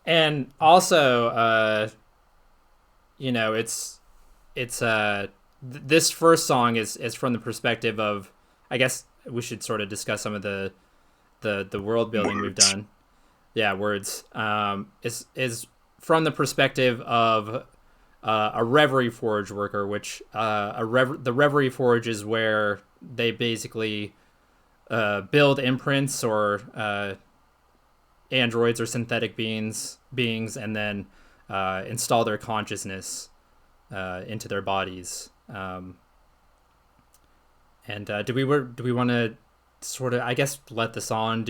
And also, this first song is from the perspective of, I guess we should sort of discuss some of the world building we've Words. done. Yeah, words. Is from the perspective of a Reverie Forge worker, which the Reverie Forge is where they basically build imprints or androids or synthetic beings, and then install their consciousness into their bodies. And do we want to sort of, I guess, let the song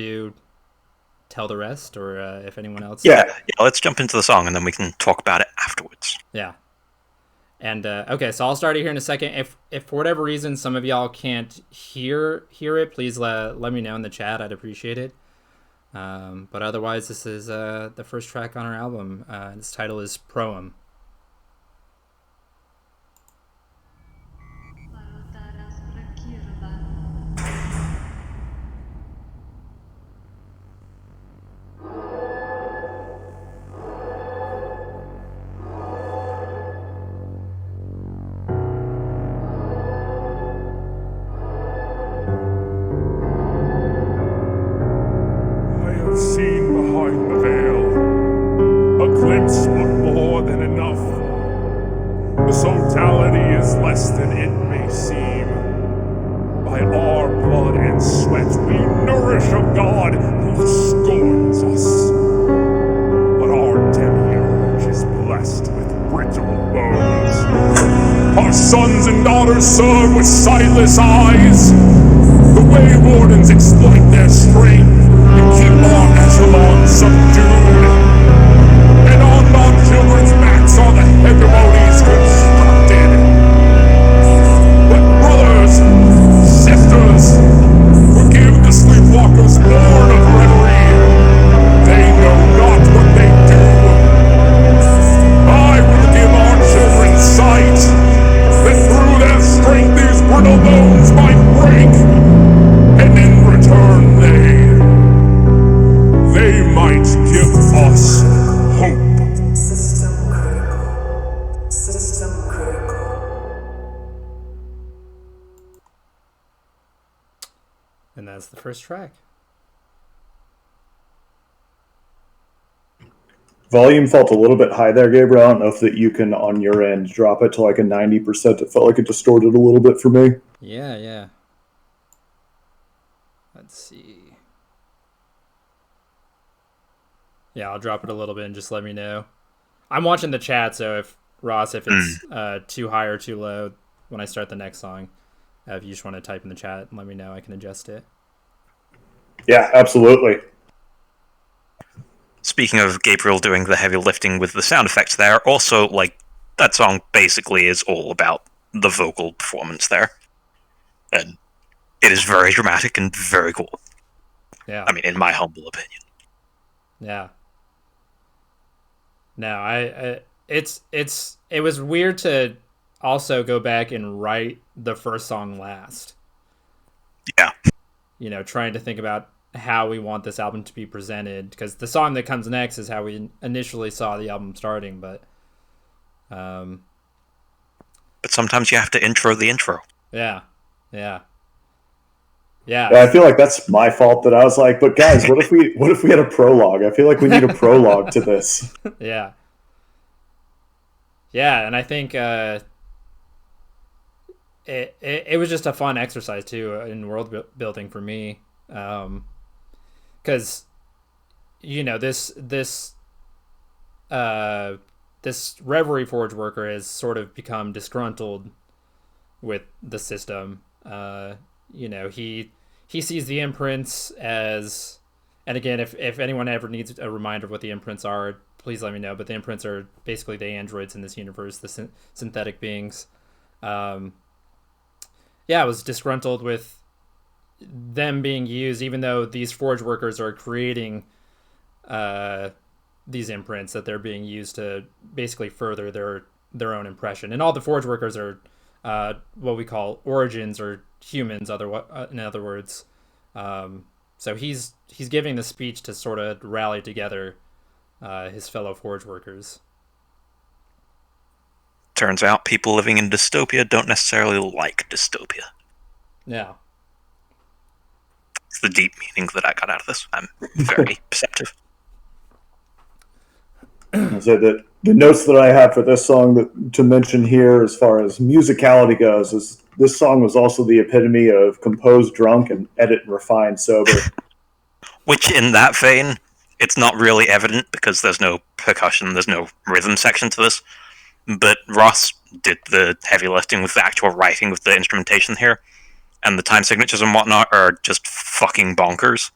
tell the rest, or if anyone else? Yeah, let's jump into the song and then we can talk about it afterwards. Yeah. And okay, so I'll start it here in a second. If for whatever reason some of y'all can't hear it, please let me know in the chat. I'd appreciate it. But otherwise, this is the first track on our album. Its title is Proem. I have seen behind the veil a glimpse but more than enough. The totality is less than it may seem. By our blood and sweat we nourish a god who scorns us. But our demiurge is blessed with brittle bones. Our sons and daughters serve with sightless eyes. The way wardens exploit their strength and keep our echelons subdued. And on our children's backs are the hegemonies constructed. But brothers, sisters, forgive the sleepwalkers born of reverie. They know not what they do. I will give our children sight, that through their strength these brittle bones might break. And in return they might give us hope. System critical. System critical. And that's the first track. Volume felt a little bit high there, Gabriel. I don't know if that you can, on your end, drop it to like a 90%. It felt like it distorted a little bit for me. Yeah, yeah. Let's see. Yeah, I'll drop it a little bit and just let me know. I'm watching the chat, so if it's too high or too low when I start the next song, if you just want to type in the chat and let me know, I can adjust it. Yeah, absolutely. Speaking of Gabriel doing the heavy lifting with the sound effects there, also, like, that song basically is all about the vocal performance there. And it is very dramatic and very cool. Yeah. I mean, in my humble opinion. Yeah. No, it was weird to also go back and write the first song last. Yeah. You know, trying to think about how we want this album to be presented, because the song that comes next is how we initially saw the album starting, but sometimes you have to intro the intro. yeah. Yeah, I feel like that's my fault that I was like, but guys, what if we had a prologue? I feel like we need a prologue to this. Yeah, and I think it was just a fun exercise too in world building for me, because this Reverie Forge worker has sort of become disgruntled with the system. He sees the imprints as, and again, if anyone ever needs a reminder of what the imprints are, please let me know. But the imprints are basically the androids in this universe, the synthetic beings. I was disgruntled with them being used, even though these forge workers are creating these imprints, that they're being used to basically further their own impression. And all the forge workers are what we call origins, or humans, in other words. So he's giving the speech to sort of rally together his fellow forge workers. Turns out people living in dystopia don't necessarily like dystopia. Yeah. It's the deep meaning that I got out of this. I'm very perceptive. So the notes that I have for this song to mention here, as far as musicality goes, is this song was also the epitome of compose drunk and edit refine sober. Which, in that vein, it's not really evident because there's no percussion, there's no rhythm section to this. But Ross did the heavy lifting with the actual writing, with the instrumentation here, and the time signatures and whatnot are just fucking bonkers.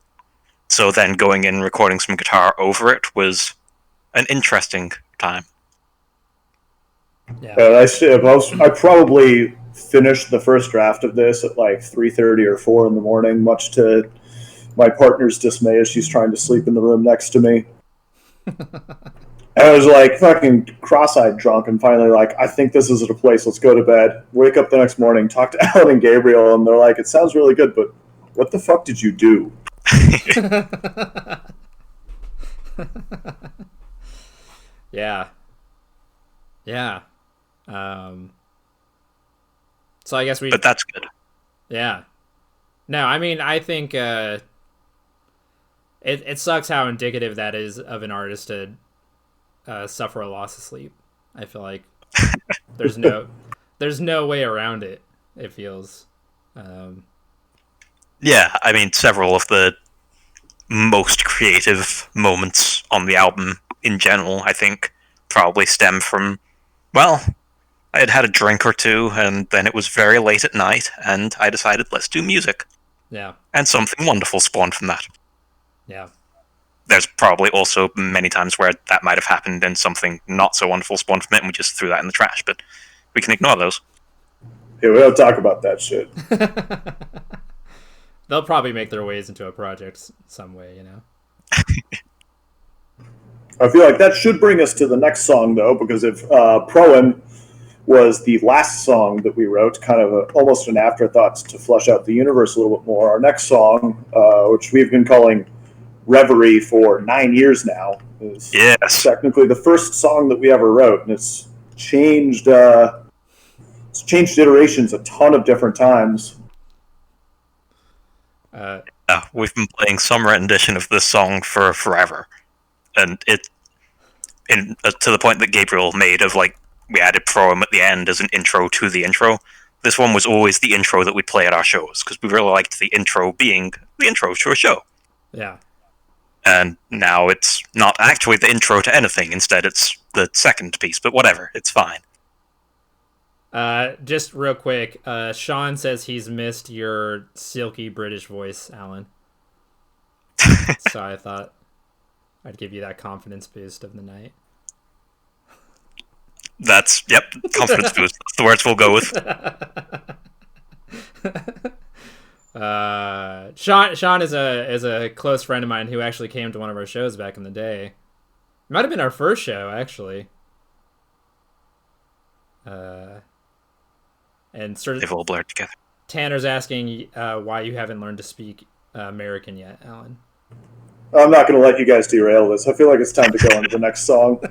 So then going in and recording some guitar over it was an interesting time. Yeah. I probably finished the first draft of this at like 3:30 or 4 in the morning, much to my partner's dismay as she's trying to sleep in the room next to me. And I was like fucking cross-eyed drunk and finally like, I think this is at a place, let's go to bed. Wake up the next morning, talk to Alan and Gabriel, and they're like, it sounds really good, but what the fuck did you do? Yeah. Yeah. So I guess But that's good. Yeah. No, I mean, I think it sucks how indicative that is of an artist to suffer a loss of sleep. I feel like there's no way around it. It feels. Yeah, I mean, several of the most creative moments on the album in general, I think, probably stem from, well, I had had a drink or two, and then it was very late at night, and I decided, let's do music. Yeah. And something wonderful spawned from that. Yeah. There's probably also many times where that might have happened and something not so wonderful spawned from it, and we just threw that in the trash, but we can ignore those. Yeah, we don't talk about that shit. They'll probably make their ways into a project some way, you know? I feel like that should bring us to the next song, though, because if Proem was the last song that we wrote, kind of almost an afterthought to flesh out the universe a little bit more, our next song, which we've been calling Reverie for 9 years now, is technically the first song that we ever wrote, and it's changed iterations a ton of different times. Yeah, we've been playing some rendition of this song for forever, and to the point that Gabriel made of like we added Proem at the end as an intro to the intro. This one was always the intro that we'd play at our shows because we really liked the intro being the intro to a show. Yeah. And now it's not actually the intro to anything. Instead, it's the second piece. But whatever, it's fine. Just real quick, Sean says he's missed your silky British voice, Alan. So I thought I'd give you that confidence boost of the night. That's, yep, confidence boost. That's the words we'll go with. Sean is a close friend of mine who actually came to one of our shows back in the day. It might have been our first show, actually. And sort of they've all blurred together. Tanner's asking why you haven't learned to speak American yet, Alan. I'm not going to let you guys derail this. I feel like it's time to go into the next song.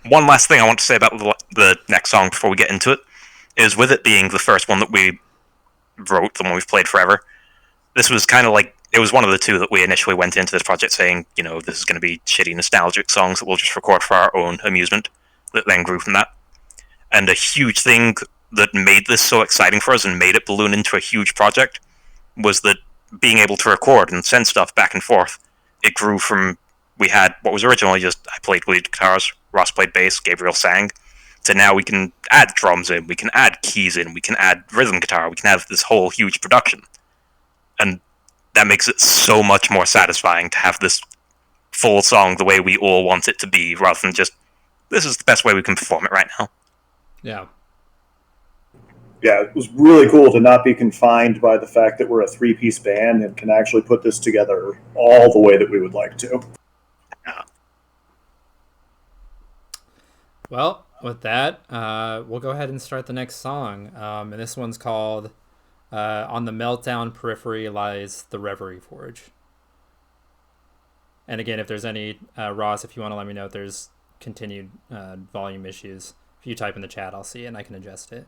One last thing I want to say about the next song before we get into it is, with it being the first one that we wrote, the one we've played forever, this was kind of like, it was one of the two that we initially went into this project saying, you know, this is going to be shitty nostalgic songs that we'll just record for our own amusement, that then grew from that. And a huge thing that made this so exciting for us and made it balloon into a huge project was that being able to record and send stuff back and forth, it grew from, we had what was originally just, I played lead guitars, Ross played bass, Gabriel sang, to now we can add drums in, we can add keys in, we can add rhythm guitar, we can have this whole huge production. And that makes it so much more satisfying to have this full song the way we all want it to be, rather than just, this is the best way we can perform it right now. Yeah. Yeah, it was really cool to not be confined by the fact that we're a three-piece band and can actually put this together all the way that we would like to. Yeah. Well, with that, we'll go ahead and start the next song. And this one's called On the Meltdown Periphery Lies the Reverie Forge. And again, if there's any Ross, if you want to let me know if there's continued volume issues, if you type in the chat, I'll see it and I can adjust it.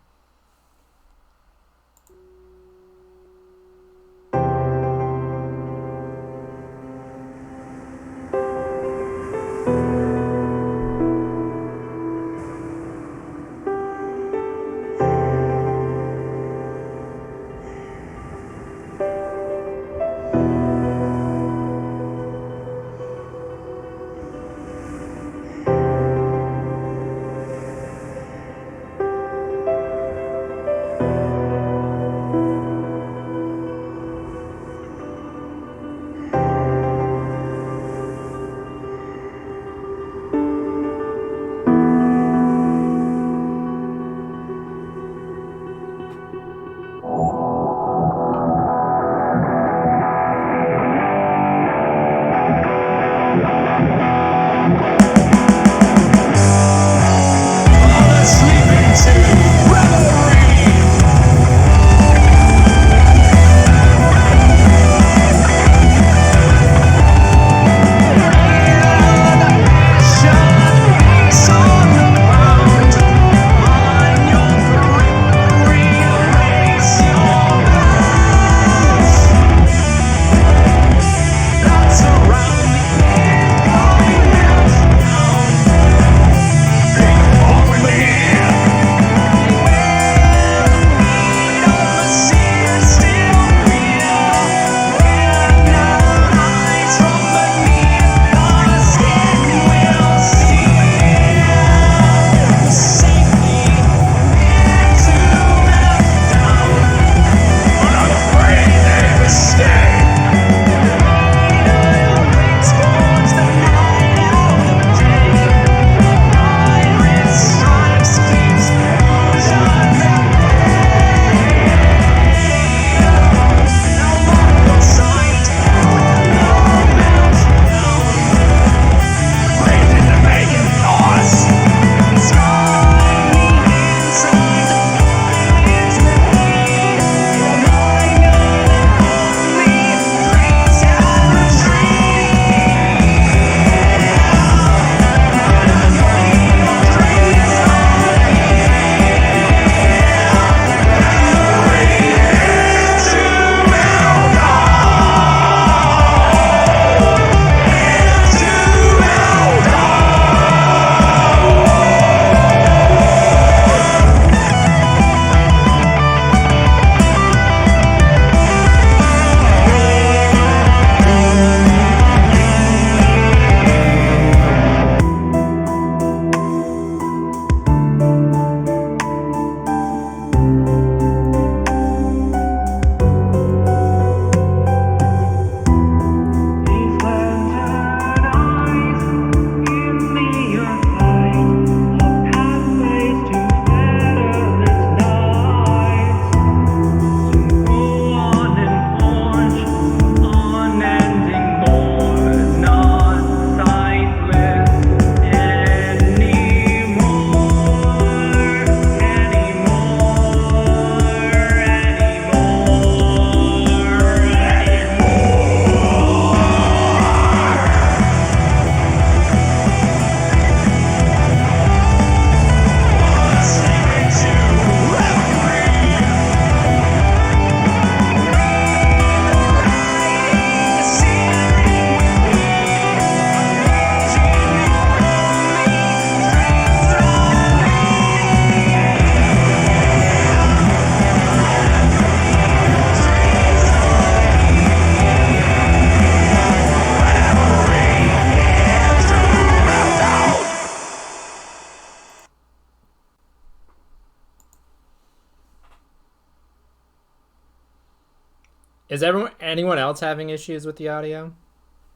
Is anyone else having issues with the audio,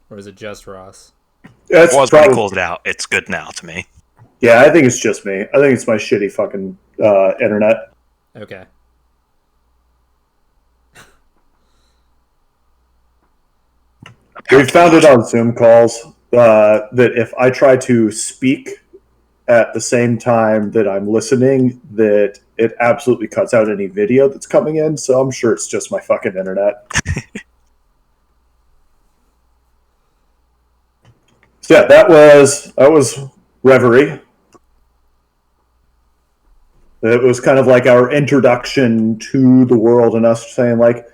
or is it just Ross? That's was when he called it out. It's good now to me. Yeah, I think it's just me. I think it's my shitty fucking internet. Okay. We've found it on Zoom calls that if I try to speak at the same time that I'm listening, that it absolutely cuts out any video that's coming in. So I'm sure it's just my fucking internet. So yeah, that was Reverie. It was kind of like our introduction to the world and us saying like,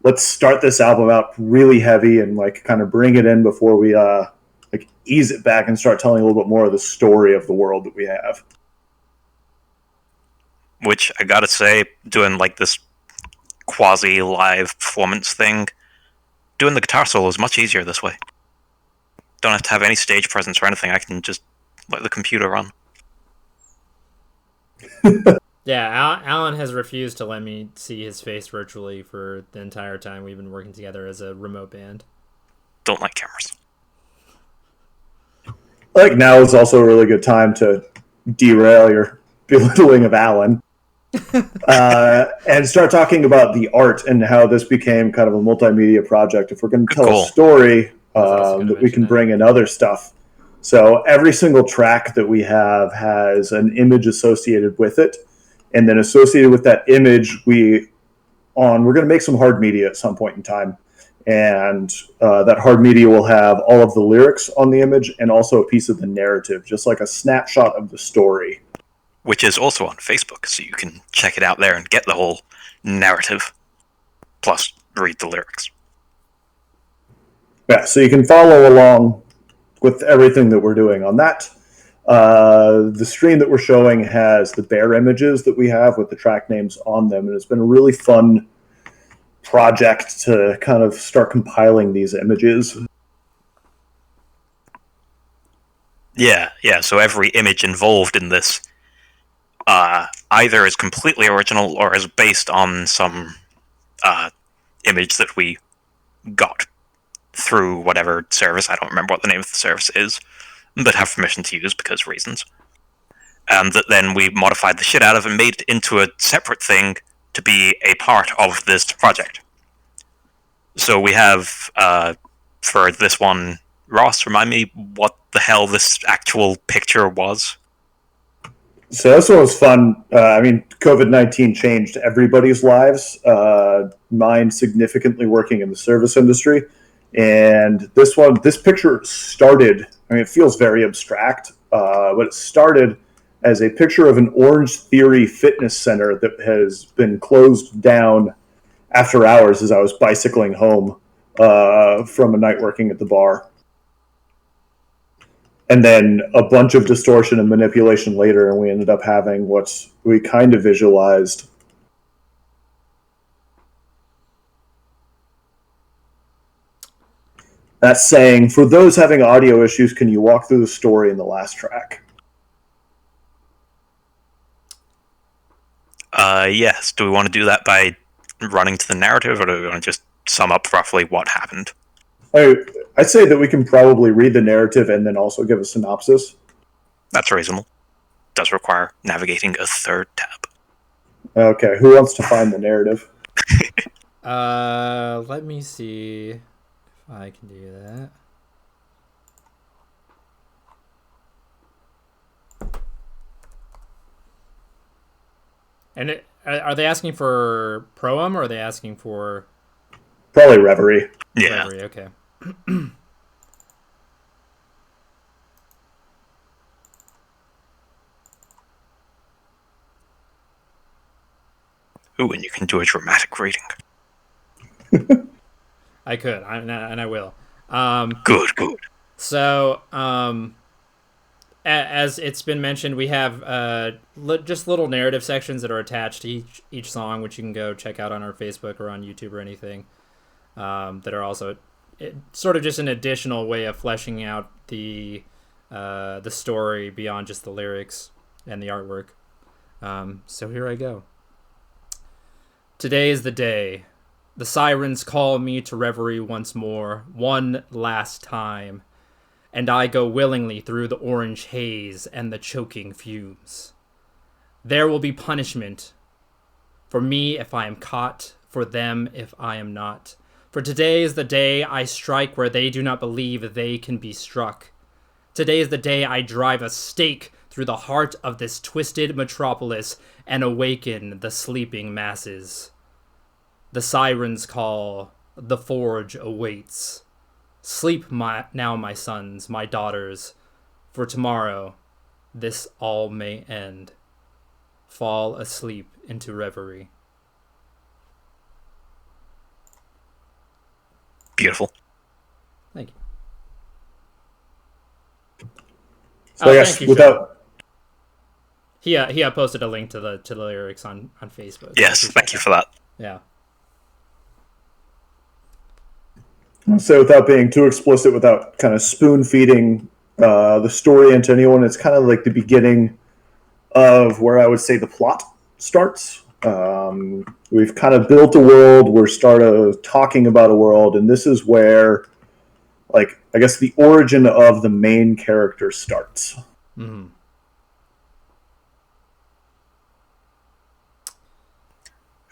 let's start this album out really heavy and like kind of bring it in before we like ease it back and start telling a little bit more of the story of the world that we have. Which I gotta say, doing like this quasi live performance thing, doing the guitar solo is much easier this way. Don't have to have any stage presence or anything. I can just let the computer run. Yeah, Alan has refused to let me see his face virtually for the entire time we've been working together as a remote band. Don't like cameras. I think now is also a really good time to derail your belittling of Alan and start talking about the art and how this became kind of a multimedia project. If we're going to tell a story, that we can bring in other stuff. So every single track that we have has an image associated with it. And then associated with that image, we're going to make some hard media at some point in time. And that hard media will have all of the lyrics on the image and also a piece of the narrative, just like a snapshot of the story. Which is also on Facebook, so you can check it out there and get the whole narrative, plus read the lyrics. Yeah, so you can follow along with everything that we're doing on that. The stream that we're showing has the bare images that we have with the track names on them, and it's been a really fun project to kind of start compiling these images. Yeah, so every image involved in this either is completely original or is based on some image that we got through whatever service. I don't remember what the name of the service is, but have permission to use because reasons. And that then we modified the shit out of and made it into a separate thing to be a part of this project. So we have, for this one, Ross, remind me what the hell this actual picture was? So this one was fun. COVID-19 changed everybody's lives. Mine significantly working in the service industry. And this picture started, it feels very abstract, but it started as a picture of an Orange Theory fitness center that has been closed down after hours as I was bicycling home from a night working at the bar. And then a bunch of distortion and manipulation later, and we ended up having what we kind of visualized. That's saying, for those having audio issues, can you walk through the story in the last track? Yes. Do we want to do that by running to the narrative, or do we want to just sum up roughly what happened? I'd say that we can probably read the narrative and then also give a synopsis. That's reasonable. Does require navigating a third tab. Okay, who wants to find the narrative? Let me see if I can do that. And are they asking for Proem or are they asking for... Probably Reverie. Yeah. Reverie, okay. Ooh, and you can do a dramatic reading. I could, and I will. Good. So, as it's been mentioned, we have just little narrative sections that are attached to each song, which you can go check out on our Facebook or on YouTube or anything. That are also sort of just an additional way of fleshing out the story beyond just the lyrics and the artwork. So here I go. Today is the day. The sirens call me to reverie once more, one last time, and I go willingly through the orange haze and the choking fumes. There will be punishment for me if I am caught, for them if I am not. For today is the day I strike where they do not believe they can be struck. Today is the day I drive a stake through the heart of this twisted metropolis and awaken the sleeping masses. The sirens call, the forge awaits. Sleep now, my sons, my daughters, for tomorrow this all may end. Fall asleep into reverie. Beautiful. Thank you. So I guess thank you, without he posted a link to the lyrics on Facebook. Yes, thank you for that. Yeah. So without being too explicit, without kind of spoon feeding the story into anyone, it's kind of like the beginning of where I would say the plot starts. We've kind of built a world. We're started talking about a world, and this is where, like, I guess the origin of the main character starts. Mm-hmm.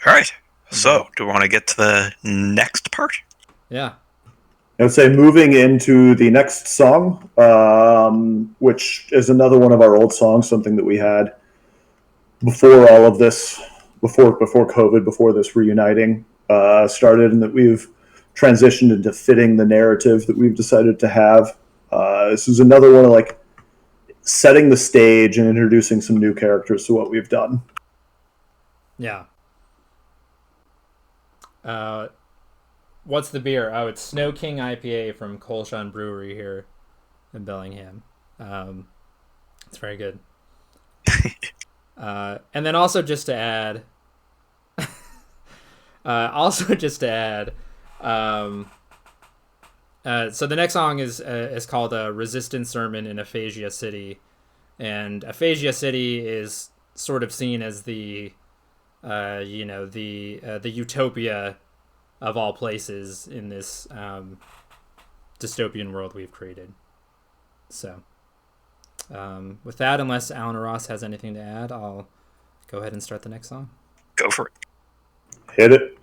All right. So, do we want to get to the next part? Yeah. I would say moving into the next song, which is another one of our old songs, something that we had before all of this, before COVID, before this reuniting started, and that we've transitioned into fitting the narrative that we've decided to have. This is another one of like setting the stage and introducing some new characters to what we've done. Yeah. What's the beer? Oh, it's Snow King IPA from Colshan Brewery here in Bellingham. It's very good. And then also just to add, so the next song is called Resistance Sermon in Aphasia City. And Aphasia City is sort of seen as the utopia of all places in this dystopian world we've created. So, with that, unless Alan or Ross has anything to add, I'll go ahead and start the next song. Go for it. Hit it.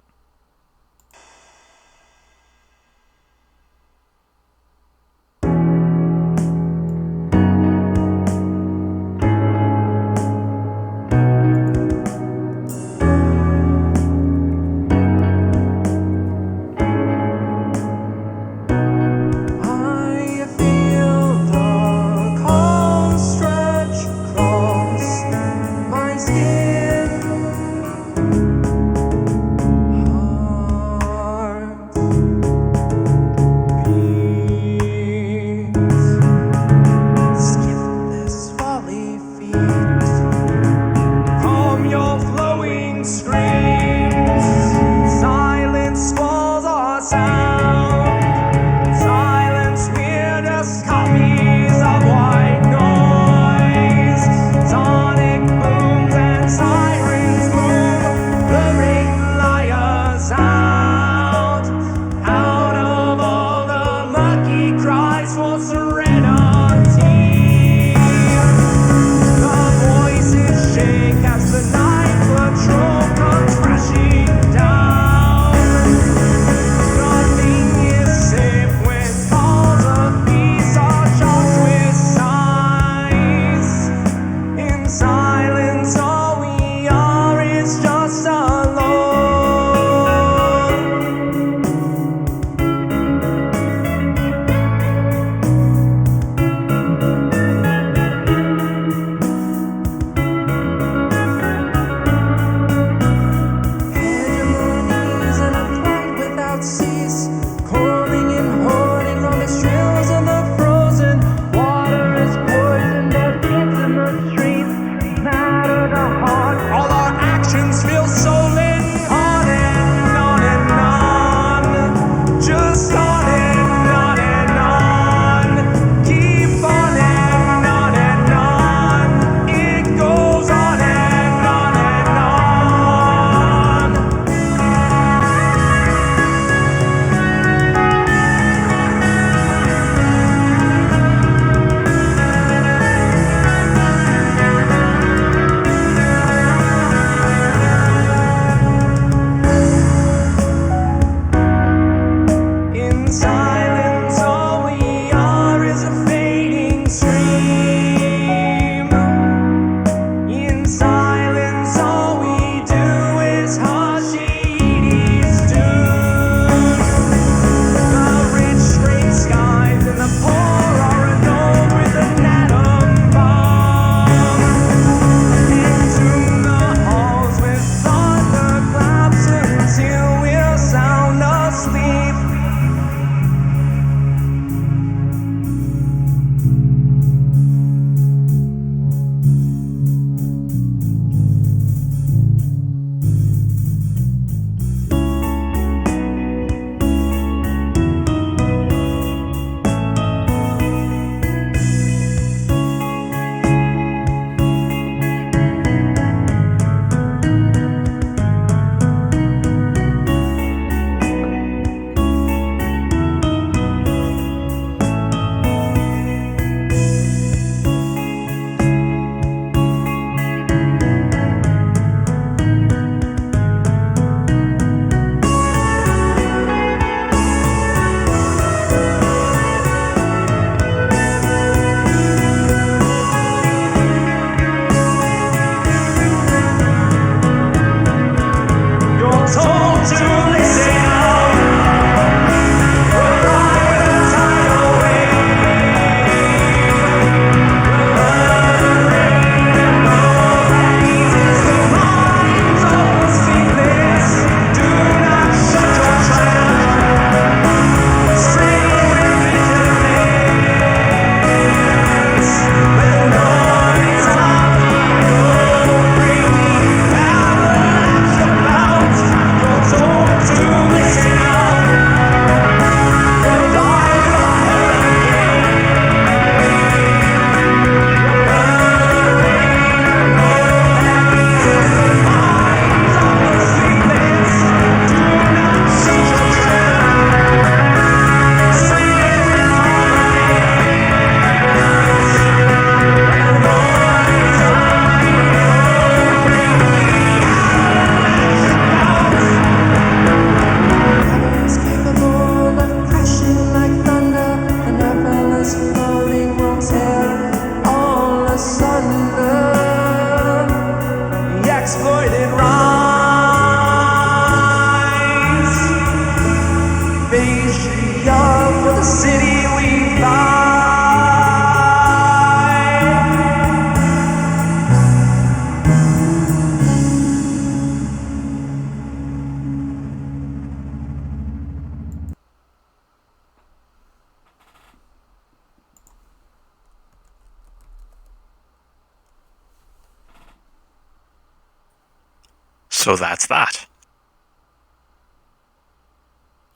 So that's that.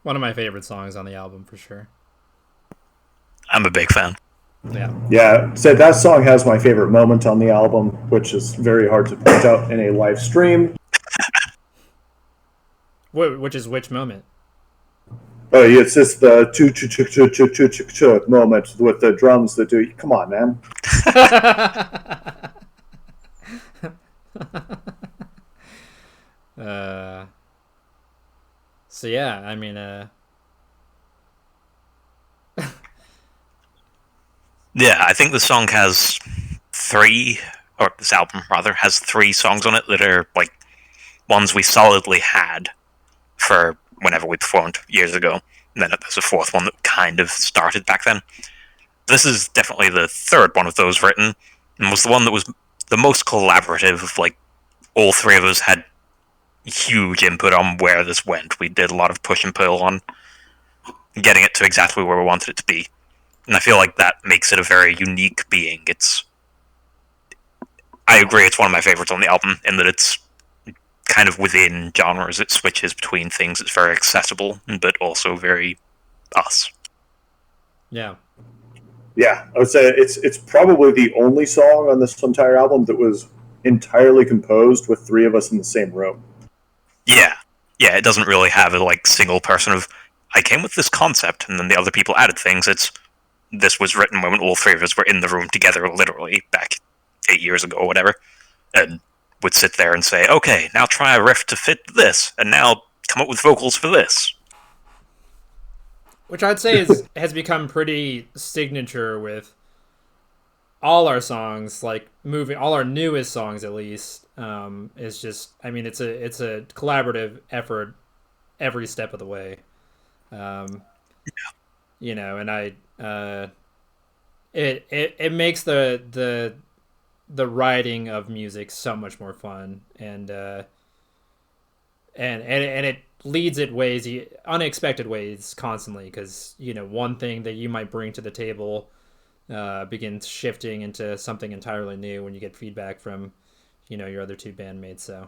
One of my favorite songs on the album for sure. I'm a big fan. Yeah. Yeah, so that song has my favorite moment on the album, which is very hard to point out in a live stream. Which is which moment? Oh, it's just the moment with the drums that do. Come on, man. So yeah, I mean, Yeah, I think the song has this album rather, has 3 songs on it that are like ones we solidly had for whenever we performed years ago. And then there's a 4th one that kind of started back then. This is definitely the 3rd one of those written, and was the one that was the most collaborative of, like, all 3 of us had huge input on where this went. We did a lot of push and pull on getting it to exactly where we wanted it to be. And I feel like that makes it a very unique being. I agree, it's one of my favorites on the album, in that it's kind of within genres. It switches between things. It's very accessible, but also very us. yeah. Yeah, I would say it's probably the only song on this entire album that was entirely composed with 3 of us in the same room. Yeah, it doesn't really have a like single person of, I came with this concept, and then the other people added things. This was written when all 3 of us were in the room together, literally, back 8 years ago or whatever, and would sit there and say, okay, now try a riff to fit this, and now come up with vocals for this. Which I'd say has become pretty signature with all our songs, like all our newest songs at least. Is just, I mean, it's a collaborative effort every step of the way. You know, and it makes the writing of music so much more fun, and it leads it unexpected ways constantly, because, you know, one thing that you might bring to the table begins shifting into something entirely new when you get feedback from, you know, your other 2 bandmates. So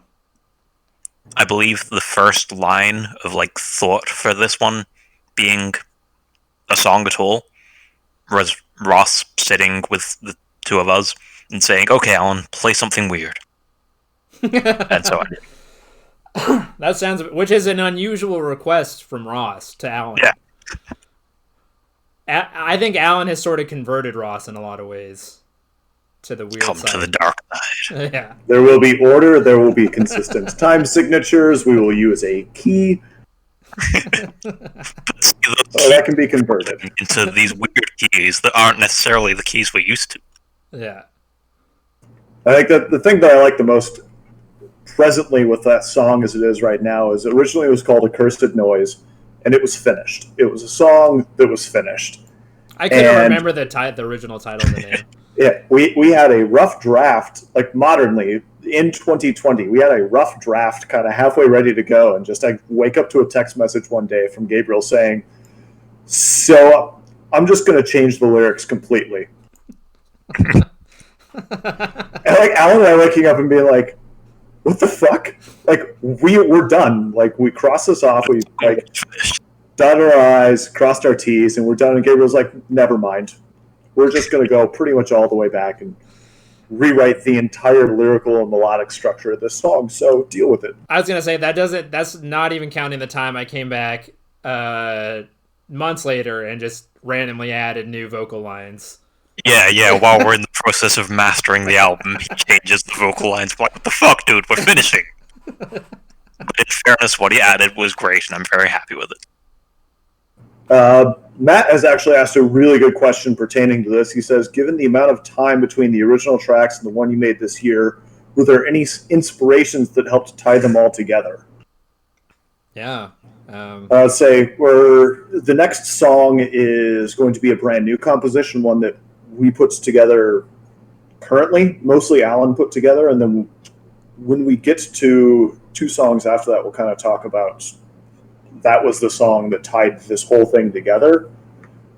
I believe the first line of like thought for this one being a song at all was Ross sitting with the 2 of us and saying, okay, Alan, play something weird. And so I did. That sounds, which is an unusual request from Ross to Alan. Yeah. I think Alan has sort of converted Ross in a lot of ways to the weird Come side. to the dark side. Yeah. There will be order. There will be consistent time signatures. We will use a key. That can be converted into these weird keys that aren't necessarily the keys we're used to. Yeah. I think that the thing that I like the most presently with that song as it is right now is originally it was called Accursed Noise, and it was finished. It was a song that was finished. I couldn't remember the original title of the name. Yeah, we had a rough draft, like modernly, in 2020. We had a rough draft kind of halfway ready to go, and just I wake up to a text message one day from Gabriel saying, so I'm just going to change the lyrics completely. And like Alan and I waking up and being like, what the fuck? Like, we're done. Like, we crossed this off. We like dotted our I's, crossed our T's, and we're done. And Gabriel's like, never mind. We're just going to go pretty much all the way back and rewrite the entire lyrical and melodic structure of this song. So deal with it. I was going to say, that's not even counting the time I came back months later and just randomly added new vocal lines. Yeah, while we're in the process of mastering the album, he changes the vocal lines. I'm like, what the fuck, dude? We're finishing. But in fairness, what he added was great, and I'm very happy with it. Matt has actually asked a really good question pertaining to this. He says, given the amount of time between the original tracks and the one you made this year, were there any inspirations that helped tie them all together? Yeah. Say, the next song is going to be a brand new composition, one that we put together currently, mostly Alan put together, and then when we get to 2 songs after that, we'll kind of talk about that was the song that tied this whole thing together.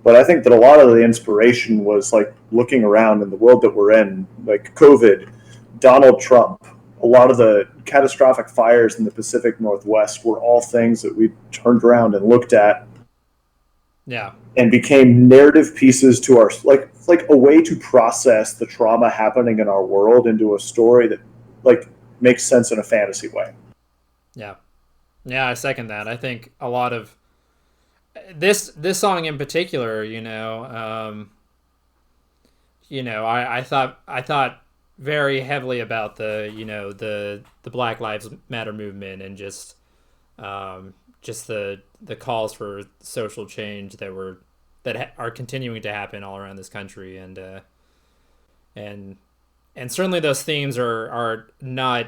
But I think that a lot of the inspiration was like looking around in the world that we're in, like COVID, Donald Trump, a lot of the catastrophic fires in the Pacific Northwest were all things that we turned around and looked at Yeah. and became narrative pieces to our like a way to process the trauma happening in our world into a story that like makes sense in a fantasy way. Yeah. Yeah, I second that. I think a lot of this song in particular, I thought very heavily about the Black Lives Matter movement and just the calls for social change that are continuing to happen all around this country, and certainly those themes are not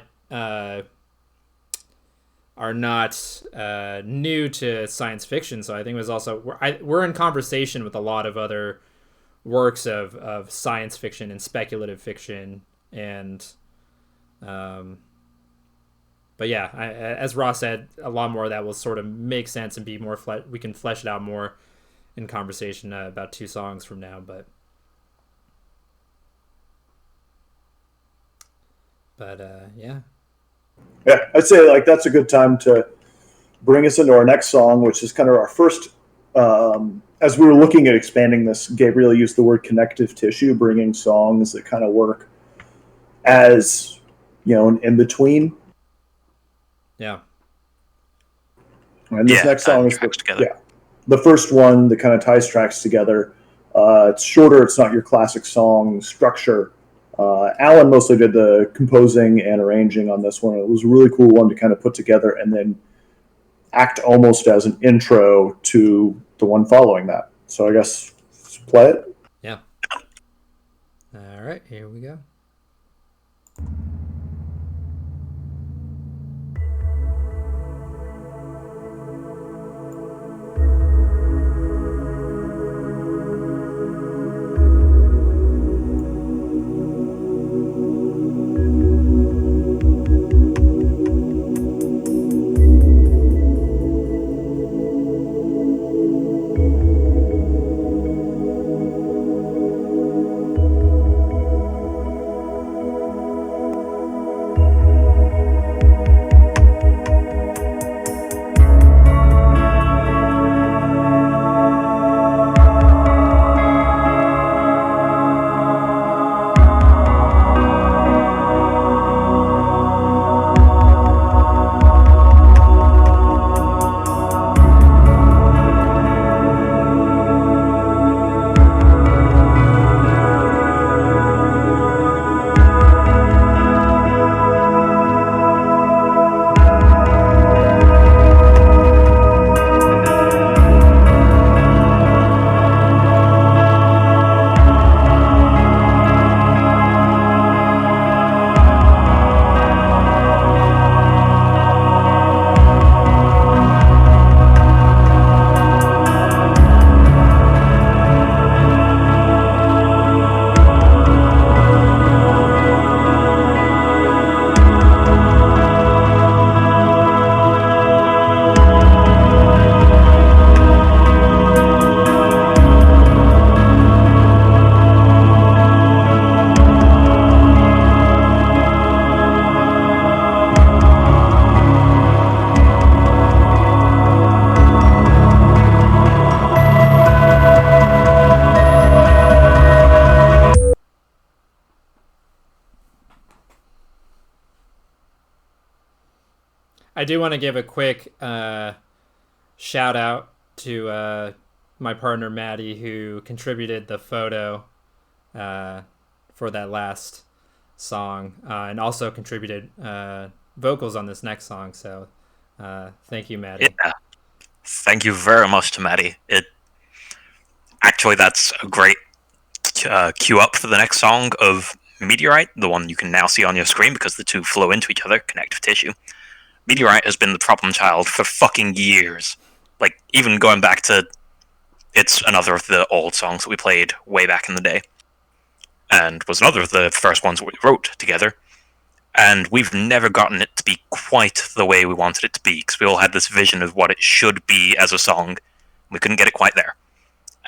new to science fiction. So I think it was also we're in conversation with a lot of other works of science fiction and speculative fiction, and but yeah, as Ross said, a lot more of that will sort of make sense and be more we can flesh it out more in conversation about 2 songs from now, but yeah. Yeah, I'd say like that's a good time to bring us into our next song, which is kind of our first. As we were looking at expanding this, Gabriel used the word connective tissue, bringing songs that kind of work as an in between. Yeah. And this next song is the first one that kind of ties tracks together. It's shorter. It's not your classic song structure. Alan mostly did the composing and arranging on this one. It was a really cool one to kind of put together and then act almost as an intro to the one following that. So I guess let's play it. Yeah. All right, here we go. I do want to give a quick shout out to my partner Maddie, who contributed the photo for that last song, and also contributed vocals on this next song. So thank you, Maddie. Yeah, thank you very much to Maddie. That's a great cue up for the next song of Meteorite, the one you can now see on your screen because the two flow into each other, connective tissue. Meteorite has been the problem child for fucking years. Like, even going back to... It's another of the old songs that we played way back in the day. And was another of the first ones we wrote together. And we've never gotten it to be quite the way we wanted it to be, because we all had this vision of what it should be as a song. We couldn't get it quite there.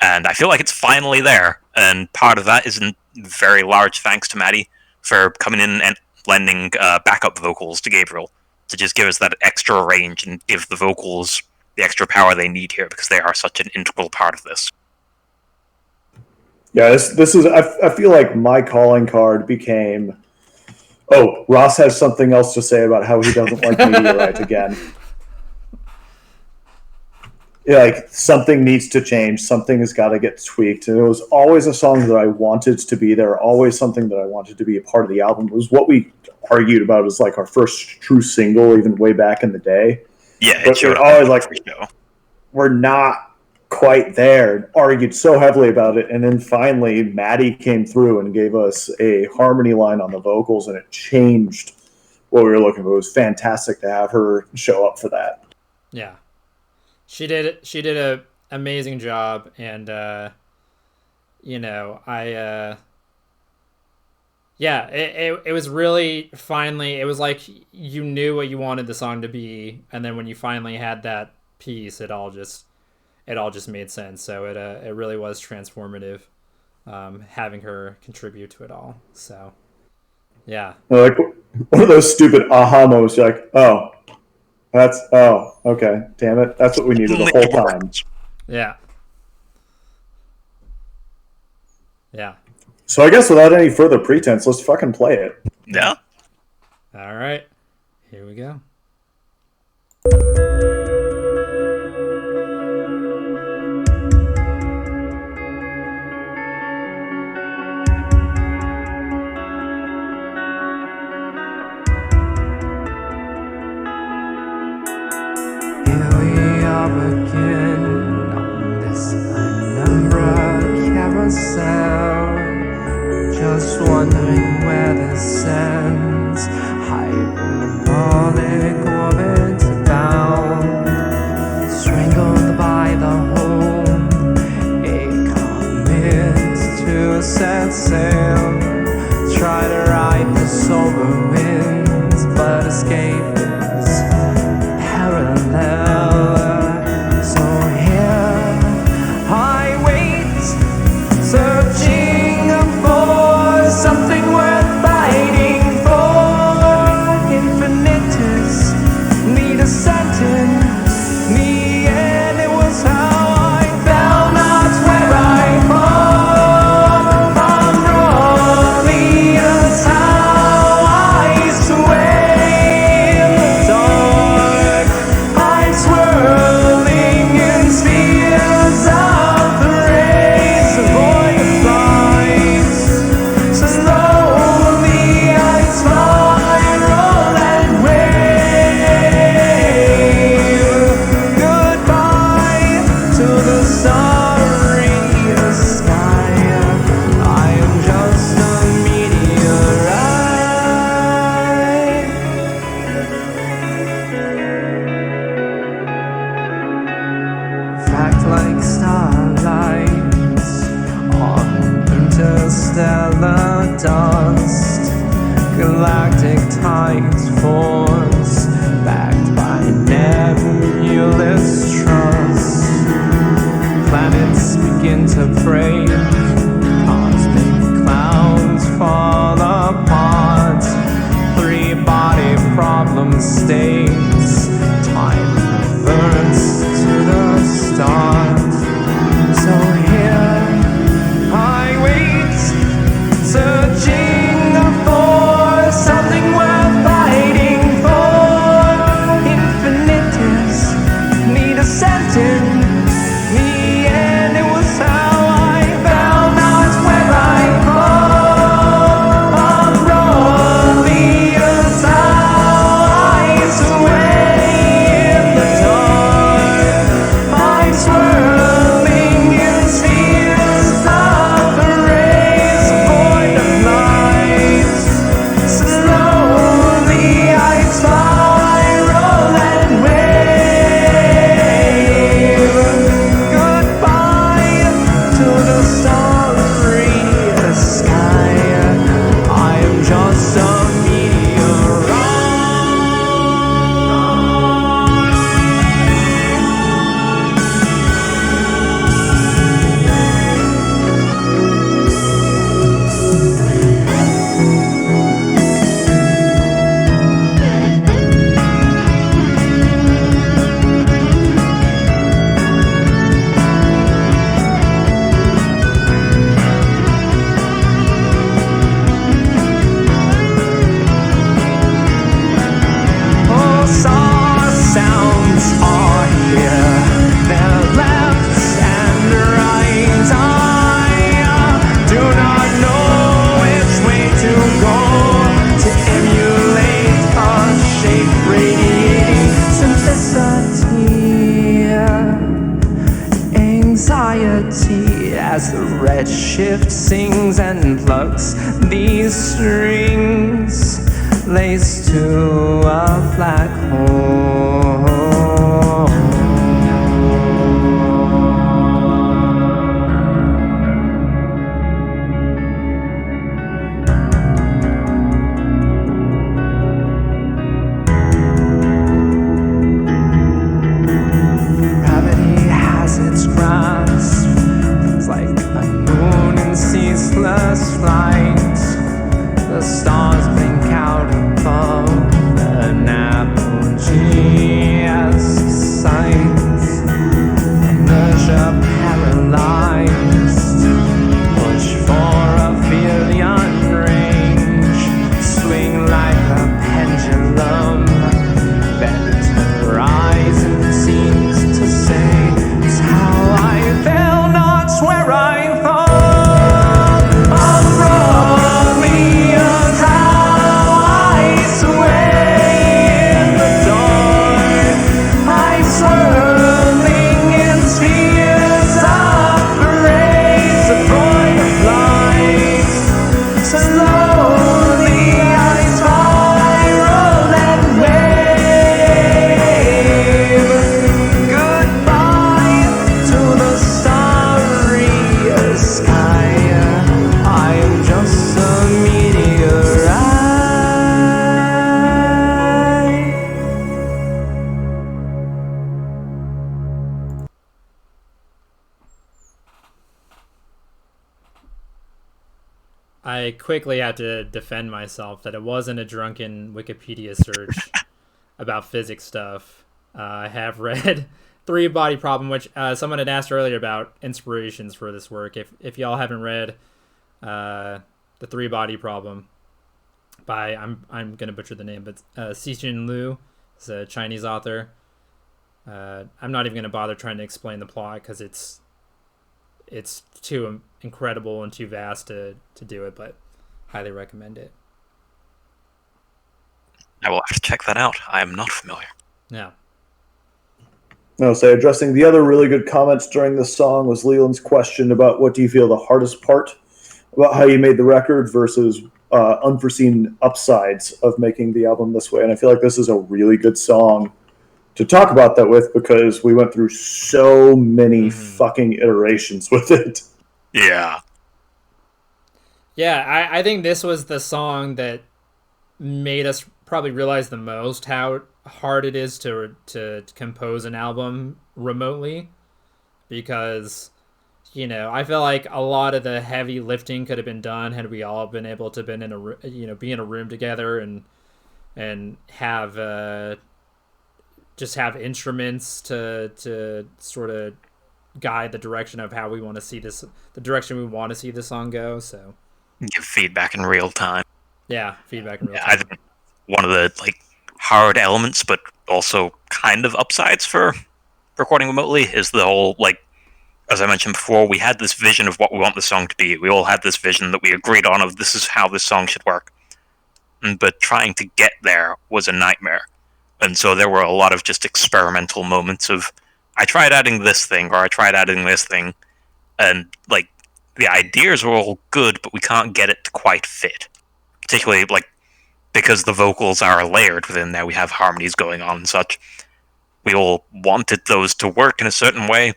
And I feel like it's finally there. And part of that is in very large thanks to Maddie for coming in and lending backup vocals to Gabriel to just give us that extra range and give the vocals the extra power they need here, because they are such an integral part of this. Yeah, this is. I feel like my calling card became. Oh, Ross has something else to say about how he doesn't like Meteorite again. Yeah, like something needs to change. Something has got to get tweaked. And it was always a song that I wanted to be there. Always something that I wanted to be a part of the album. It was what we argued about. It was like our first true single, even way back in the day. Yeah, but we're always like, we're not quite there. And argued so heavily about it, and then finally Maddie came through and gave us a harmony line on the vocals, and it changed what we were looking for. It was fantastic to have her show up for that. Yeah. She did a amazing job, and it was really finally, it was like you knew what you wanted the song to be, and then when you finally had that piece, it all just made sense. So it really was transformative, having her contribute to it all. So yeah, like one of those stupid aha moments. You're like, okay, damn it, that's what we needed the whole time. Yeah. So I guess without any further pretense, let's fucking play it. Yeah. All right, here we go. Again on this penumbra carousel, just wondering where this ends. Hyperbolic orbits bound, strangled by the hole. A commit to set sail, try to ride the sober winds, but escape is parallel. Searching for something worth fighting for. Infinitus, need a certain me, and it was how I found out where I fall. I'm rolling, that's how I used to wait in the dark. I'm swirling in spheres of the rays of like starlight on interstellar dust, galactic tides force, backed by nebulous trust. Planets begin to break, cosmic clouds fall apart. Three-body problem states, time reverts to the start. So here I wait, searching for something worth fighting these strings laced to a black hole. Gravity has its grasp. It's like a moon in ceaseless flight. The stars blink out above an apogee-esque sight. Inertia paralyzed. Push for a billion range. Swing like a pendulum. Bent horizon seems to say it's how I fell, not where I fall. Oblivious how I sway in the dark. I'm swirling in spheres of grace, a point of light. Slowly I spiral and wave. Goodbye to the starry sky. I am just a meteorite. I quickly had to defend myself that it wasn't a drunken Wikipedia search about physics stuff. I have read Three Body Problem, which someone had asked earlier about inspirations for this work. If y'all haven't read the Three Body Problem by I'm gonna butcher the name, but Cixin Liu is a Chinese author. I'm not even gonna bother trying to explain the plot because it's too incredible and too vast to do it, but highly recommend it. I will have to check that out. I am not familiar. Yeah. No, say addressing the other really good comments during this song was Leland's question about what do you feel the hardest part about how you made the record versus unforeseen upsides of making the album this way. And I feel like this is a really good song to talk about that with because we went through so many fucking iterations with it. Yeah. Yeah, I think this was the song that made us probably realize the most how hard it is to compose an album remotely, because I feel like a lot of the heavy lifting could have been done had we all been able to been in be in a room together and have just have instruments to sort of guide the direction of how we want to see this, the direction we want to see the song go. So Give feedback in real time. yeah, feedback in real I time. think one of the hard elements, but also kind of upsides for recording remotely is the whole as I mentioned before, we had this vision of what we want the song to be. We all had this vision that we agreed on of this is how this song should work. But trying to get there was a nightmare. And so there were a lot of just experimental moments of, I tried adding this thing, or I tried adding this thing, and the ideas were all good, but we can't get it to quite fit. Particularly because the vocals are layered within there, we have harmonies going on and such. We all wanted those to work in a certain way,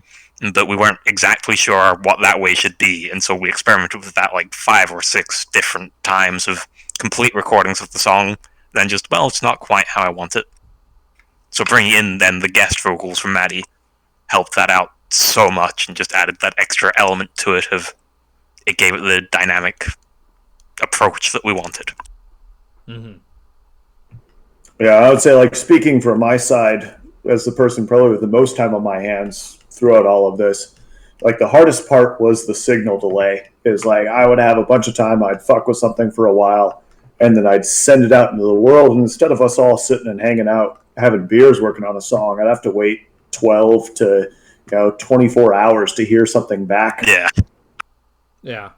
but we weren't exactly sure what that way should be, and so we experimented with that 5 or 6 different times of complete recordings of the song, then just, it's not quite how I want it. So bringing in then the guest vocals from Maddie helped that out so much and just added that extra element to it it gave it the dynamic approach that we wanted. Mm-hmm. Yeah, I would say speaking from my side as the person probably with the most time on my hands throughout all of this, the hardest part was the signal delay. Is I would have a bunch of time, I'd fuck with something for a while, and then I'd send it out into the world, and instead of us all sitting and hanging out having beers working on a song, I'd have to wait 12 to 24 hours to hear something back. Yeah.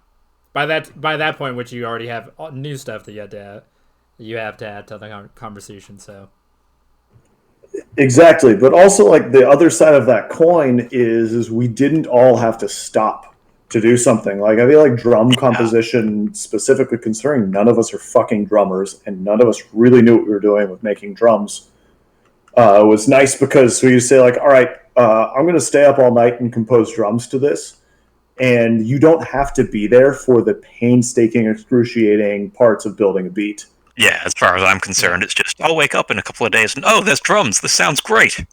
By that point, which you already have new stuff that you have to add to the conversation. So exactly, but also the other side of that coin is we didn't all have to stop to do something. Like, I feel like drum composition, specifically considering none of us are fucking drummers and none of us really knew what we were doing with making drums, was nice because we used to say, like, all right, I'm going to stay up all night and compose drums to this. And you don't have to be there for the painstaking, excruciating parts of building a beat. Yeah, as far as I'm concerned, it's just, I'll wake up in a couple of days and, oh, there's drums, this sounds great.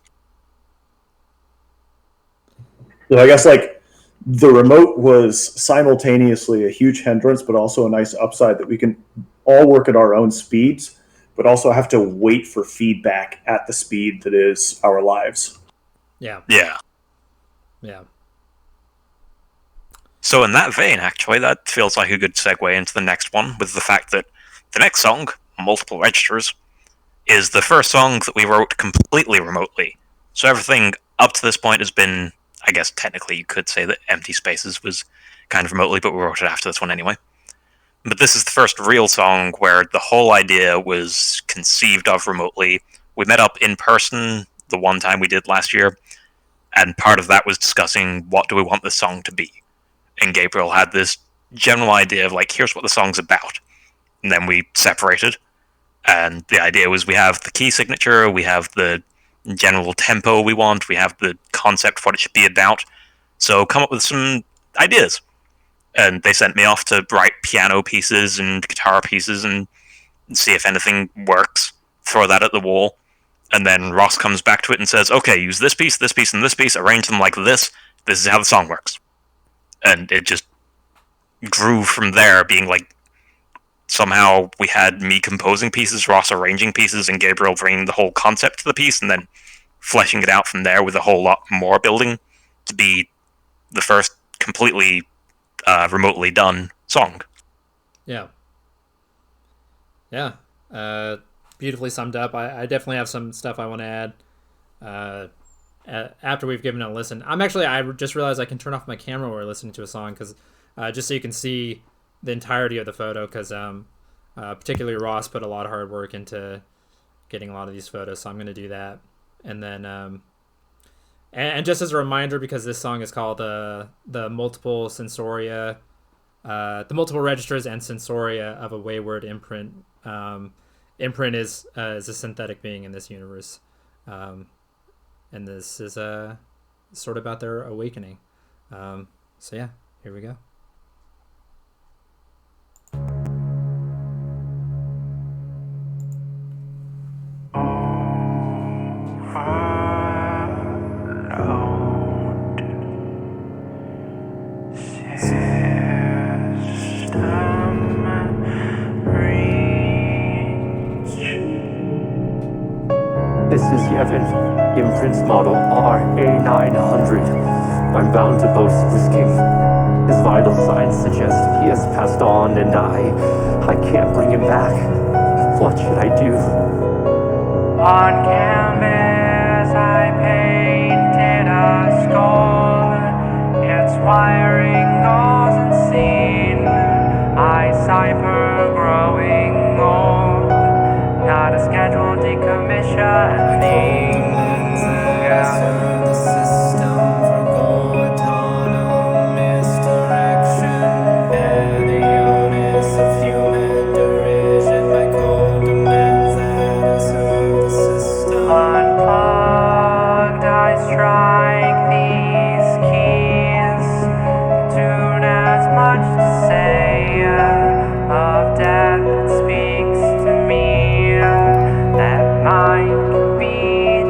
So I guess, like, the remote was simultaneously a huge hindrance, but also a nice upside that we can all work at our own speeds, but also have to wait for feedback at the speed that is our lives. Yeah. Yeah. Yeah. So in that vein, actually, that feels like a good segue into the next one, with the fact that the next song, Multiple Registers, is the first song that we wrote completely remotely. So everything up to this point has been, I guess technically you could say that Empty Spaces was kind of remotely, but we wrote it after this one anyway. But this is the first real song where the whole idea was conceived of remotely. We met up in person the one time we did last year, and part of that was discussing what do we want this song to be. And Gabriel had this general idea of, like, here's what the song's about. And then we separated. And the idea was we have the key signature, we have the general tempo we want, we have the concept of what it should be about. So come up with some ideas. And they sent me off to write piano pieces and guitar pieces and see if anything works. Throw that at the wall. And then Ross comes back to it and says, okay, use this piece, and this piece, arrange them like this. This is how the song works. And it just grew from there, being like, somehow we had me composing pieces, Ross arranging pieces, and Gabriel bringing the whole concept to the piece, and then fleshing it out from there with a whole lot more building to be the first completely remotely done song. Yeah. Yeah. Beautifully summed up. I definitely have some stuff I want to add after we've given it a listen. I just realized I can turn off my camera while we're listening to a song, because just so you can see the entirety of the photo, because particularly Ross put a lot of hard work into getting a lot of these photos, so I'm going to do that. And then and just as a reminder, because this song is called the multiple sensoria, the multiple registers and sensoria of a wayward imprint. Imprint is a synthetic being in this universe, and this is sort of about their awakening. So yeah, here we go. This is Yevon, Imprint's model RA900. I'm bound to boast of this king. His vital signs suggest he has passed on, and I can't bring him back. What should I do? On canvas I painted a skull. Its wiring goes unseen. I cipher growing old. Not a scheduled decommissioning. The system for autonomous misdirection. Bear the onus of human derision by cold demands that serve the system. Unplugged, I strike these keys. Tune as much to say of death that speaks to me. That mind can beat.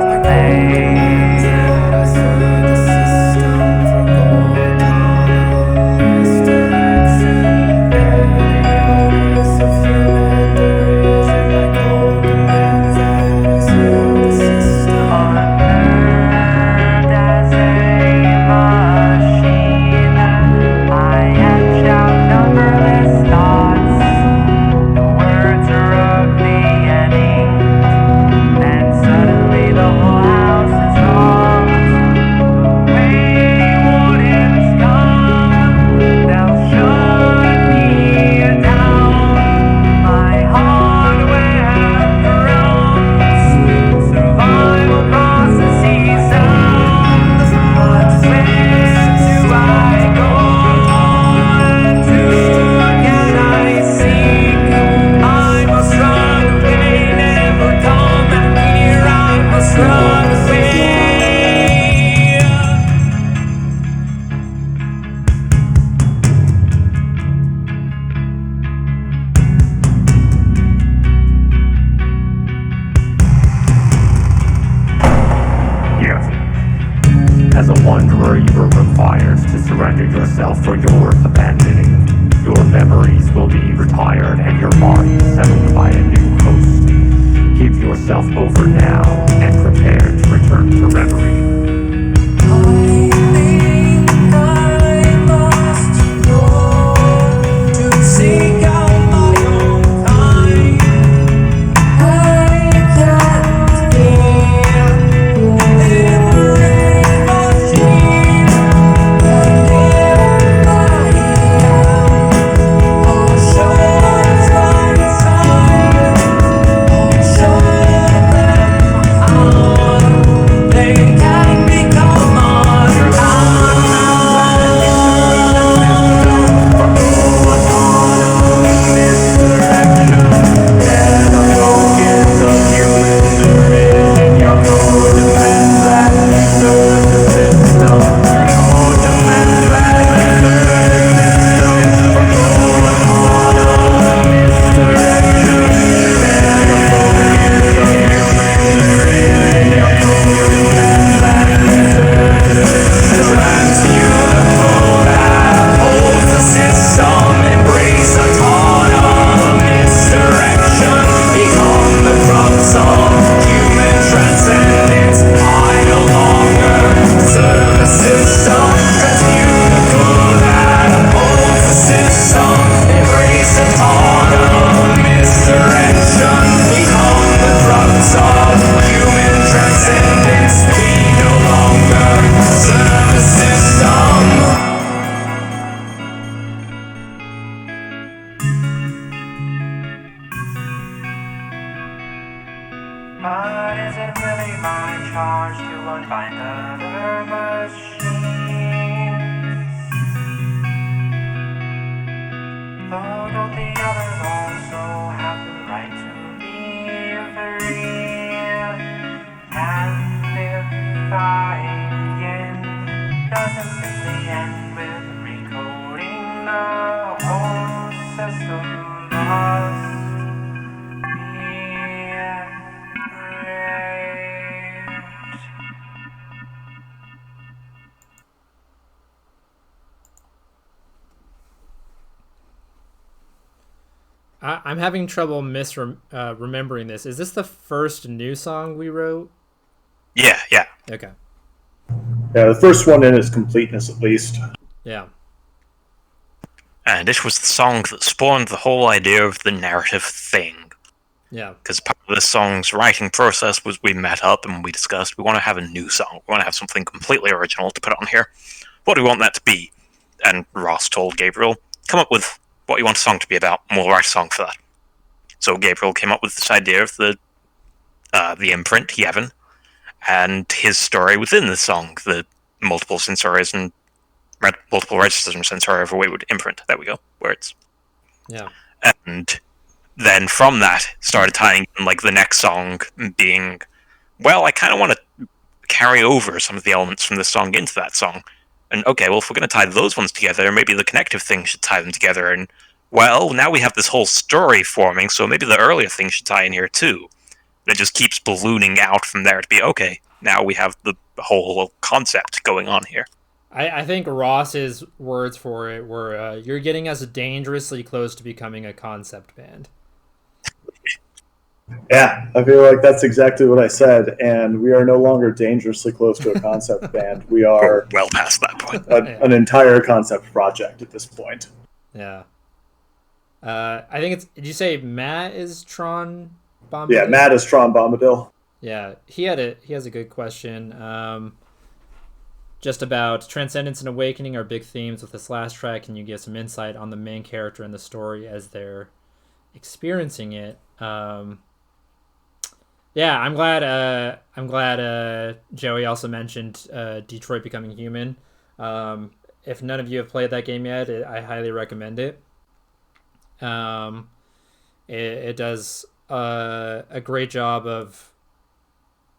But is it really my charge to unbind other machines? Oh, don't the others also have the right to be free? And if I begin, doesn't simply end with recoding the whole system must be raped. I'm having trouble remembering this. Is this the first new song we wrote? Yeah. Okay. Yeah, the first one in its completeness, at least. Yeah. And this was the song that spawned the whole idea of the narrative thing. Yeah. Because part of this song's writing process was we met up and we discussed we want to have a new song. We want to have something completely original to put on here. What do we want that to be? And Ross told Gabriel, come up with what you want a song to be about, and we'll write a song for that. So Gabriel came up with this idea of the imprint, Yevon, and his story within the song, the multiple sensorias and multiple registers and sensoria of a wayward imprint. There we go, words. Yeah. And then from that, started tying in, like, the next song being, well, I kind of want to carry over some of the elements from this song into that song. And, okay, well, if we're going to tie those ones together, maybe the connective thing should tie them together. And, well, now we have this whole story forming, so maybe the earlier thing should tie in here, too. It just keeps ballooning out from there to be, okay, now we have the whole concept going on here. I think Ross's words for it were, you're getting us dangerously close to becoming a concept band. Yeah, I feel like that's exactly what I said, and we are no longer dangerously close to a concept band. We are well past that point. An entire concept project at this point. Yeah. I think it's... Did you say Matt is Tron Bombadil? Yeah, Matt is Tron Bombadil. Yeah, he has a good question. Just about transcendence and awakening are big themes with this last track. Can you give some insight on the main character and the story as they're experiencing it? Yeah, I'm glad Joey also mentioned Detroit Becoming Human. If none of you have played that game yet, I highly recommend it. It does a great job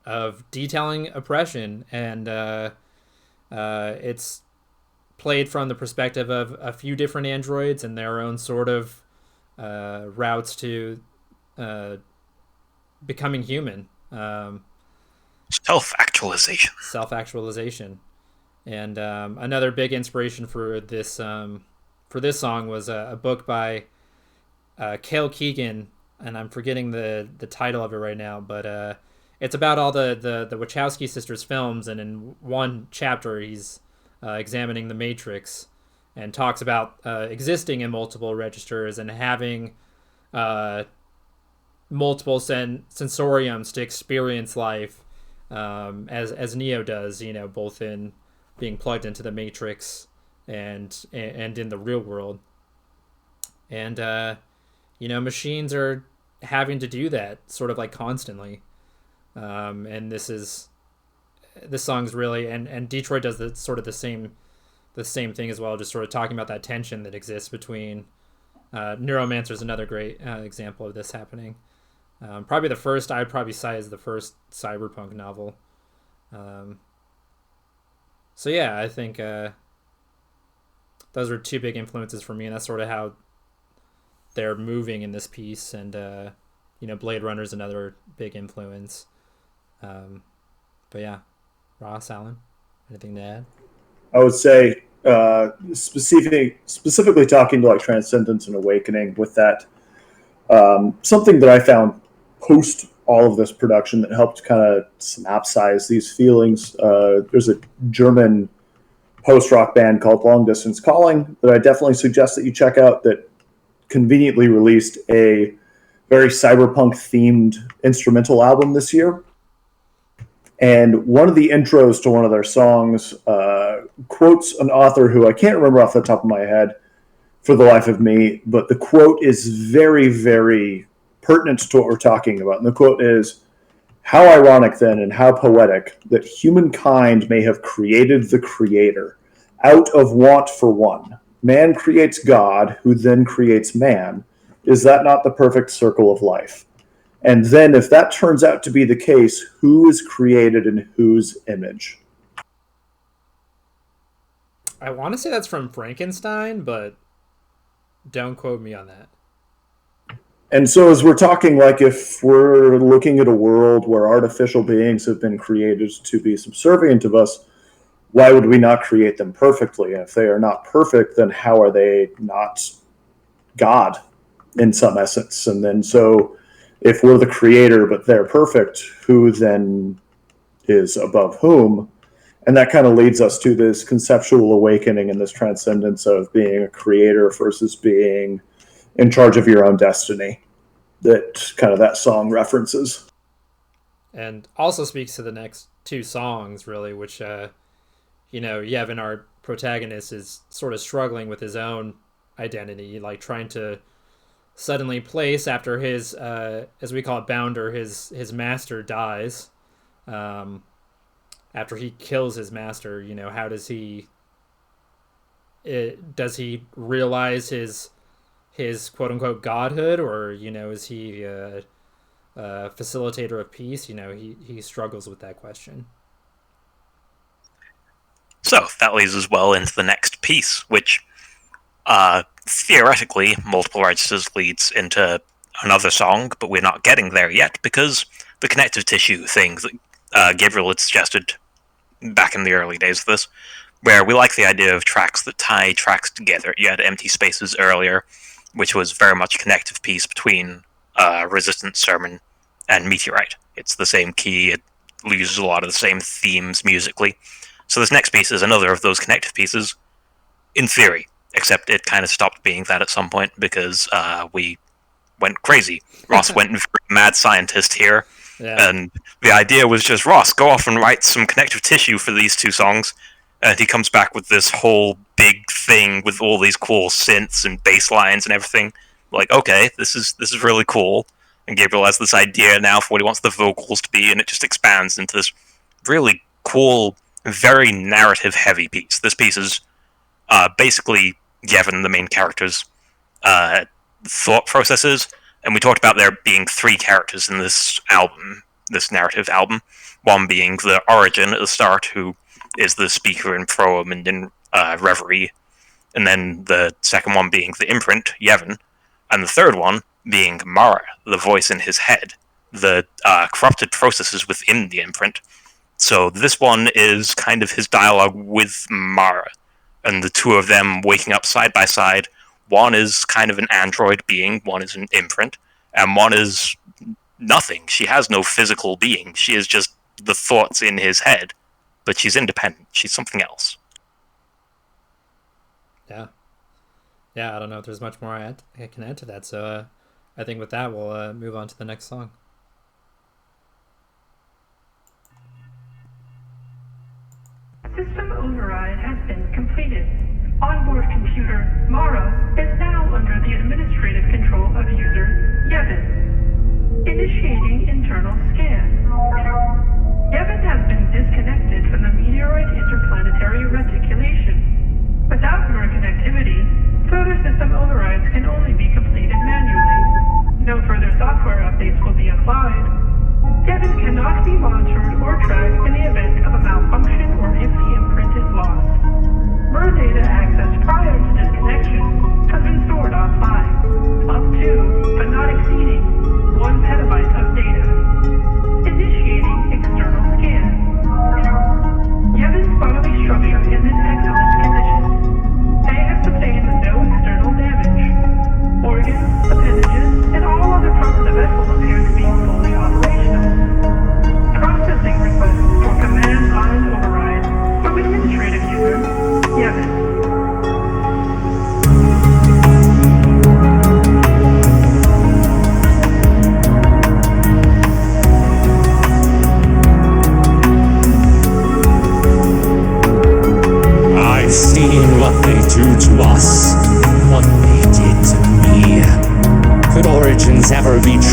of detailing oppression, and it's played from the perspective of a few different androids and their own sort of routes to becoming human. Self-actualization. And another big inspiration for this song was a book by Cale Keegan, and I'm forgetting the title of it right now, but it's about all the Wachowski sisters films, and in one chapter he's examining the Matrix and talks about existing in multiple registers and having multiple sensoriums to experience life, as Neo does, both in being plugged into the Matrix and in the real world. And machines are having to do that sort of like constantly. And this song's really, and Detroit does the same thing as well, just sort of talking about that tension that exists between Neuromancer is another great example of this happening. Probably the first I'd probably cite as the first cyberpunk novel. So yeah, I think those are two big influences for me, and that's sort of how they're moving in this piece. And Blade Runner is another big influence. But yeah, Ross, Alan, anything to add? I would say specifically talking to like Transcendence and Awakening with that, something that I found post all of this production that helped kind of synopsize these feelings. There's a German post-rock band called Long Distance Calling that I definitely suggest that you check out, that conveniently released a very cyberpunk themed instrumental album this year. And one of the intros to one of their songs quotes an author who I can't remember off the top of my head for the life of me, but the quote is very, very pertinent to what we're talking about. And the quote is, How ironic, then, and how poetic that humankind may have created the Creator out of want for one. Man creates God, who then creates man. Is that not the perfect circle of life? And then, if that turns out to be the case, who is created in whose image? I want to say that's from Frankenstein, but don't quote me on that. And so, as we're talking, like, if we're looking at a world where artificial beings have been created to be subservient of us, why would we not create them perfectly? And if they are not perfect, then how are they not God in some essence? And then, so if we're the creator but they're perfect, who then is above whom? And that kind of leads us to this conceptual awakening and this transcendence of being a creator versus being in charge of your own destiny that kind of that song references. And also speaks to the next two songs, really, which, Yevon, our protagonist, is sort of struggling with his own identity, like trying to suddenly place after his, as we call it, bounder, his master dies. After he kills his master, how does he realize his quote unquote godhood, or is he a facilitator of peace? He struggles with that question. So that leads us well into the next piece, which theoretically multiple registers leads into another song, but we're not getting there yet because the connective tissue thing that Gabriel had suggested back in the early days of this, where we like the idea of tracks that tie tracks together. You had Empty Spaces earlier, which was very much a connective piece between Resistance Sermon and Meteorite. It's the same key, it uses a lot of the same themes musically. So this next piece is another of those connective pieces, in theory, except it kind of stopped being that at some point because we went crazy. Ross went mad scientist here, and the idea was just, Ross, go off and write some connective tissue for these two songs, and he comes back with this whole big thing with all these cool synths and bass lines and everything. Like, okay, this is really cool. And Gabriel has this idea now for what he wants the vocals to be, and it just expands into this really cool, very narrative-heavy piece. This piece is basically Yevon, the main character's thought processes, and we talked about there being three characters in this album, this narrative album. One being the Origin at the start, who is the speaker in Proem and in Reverie, and then the second one being the imprint, Yevon, and the third one being Mara, the voice in his head, the corrupted processes within the imprint. So this one is kind of his dialogue with Mara, and the two of them waking up side by side. One is kind of an android being, one is an imprint, and one is nothing. She has no physical being. She is just the thoughts in his head, but she's independent. She's something else. Yeah, I don't know if there's much more I can add to that, so I think with that we'll move on to the next song. System override has been completed. Onboard computer Mara is now under the administrative control of user Yevon. Initiating internal scan. Yevon has been disconnected from the meteoroid interplanetary reticulation. Without your connectivity, further system overrides can only be completed manually. No further software updates will be applied. Yevon cannot be monitored or tracked in the event of a malfunction or if the imprint is lost. Mer data accessed prior to disconnection has been stored offline, up to, but not exceeding, 1 petabyte of data. Initiating external scan. Yevon's bodily structure is in excellent condition. They have sustained no external damage. Organs, appendages, and all other parts of the vessel appear to be fully operational. Processing requests for command line override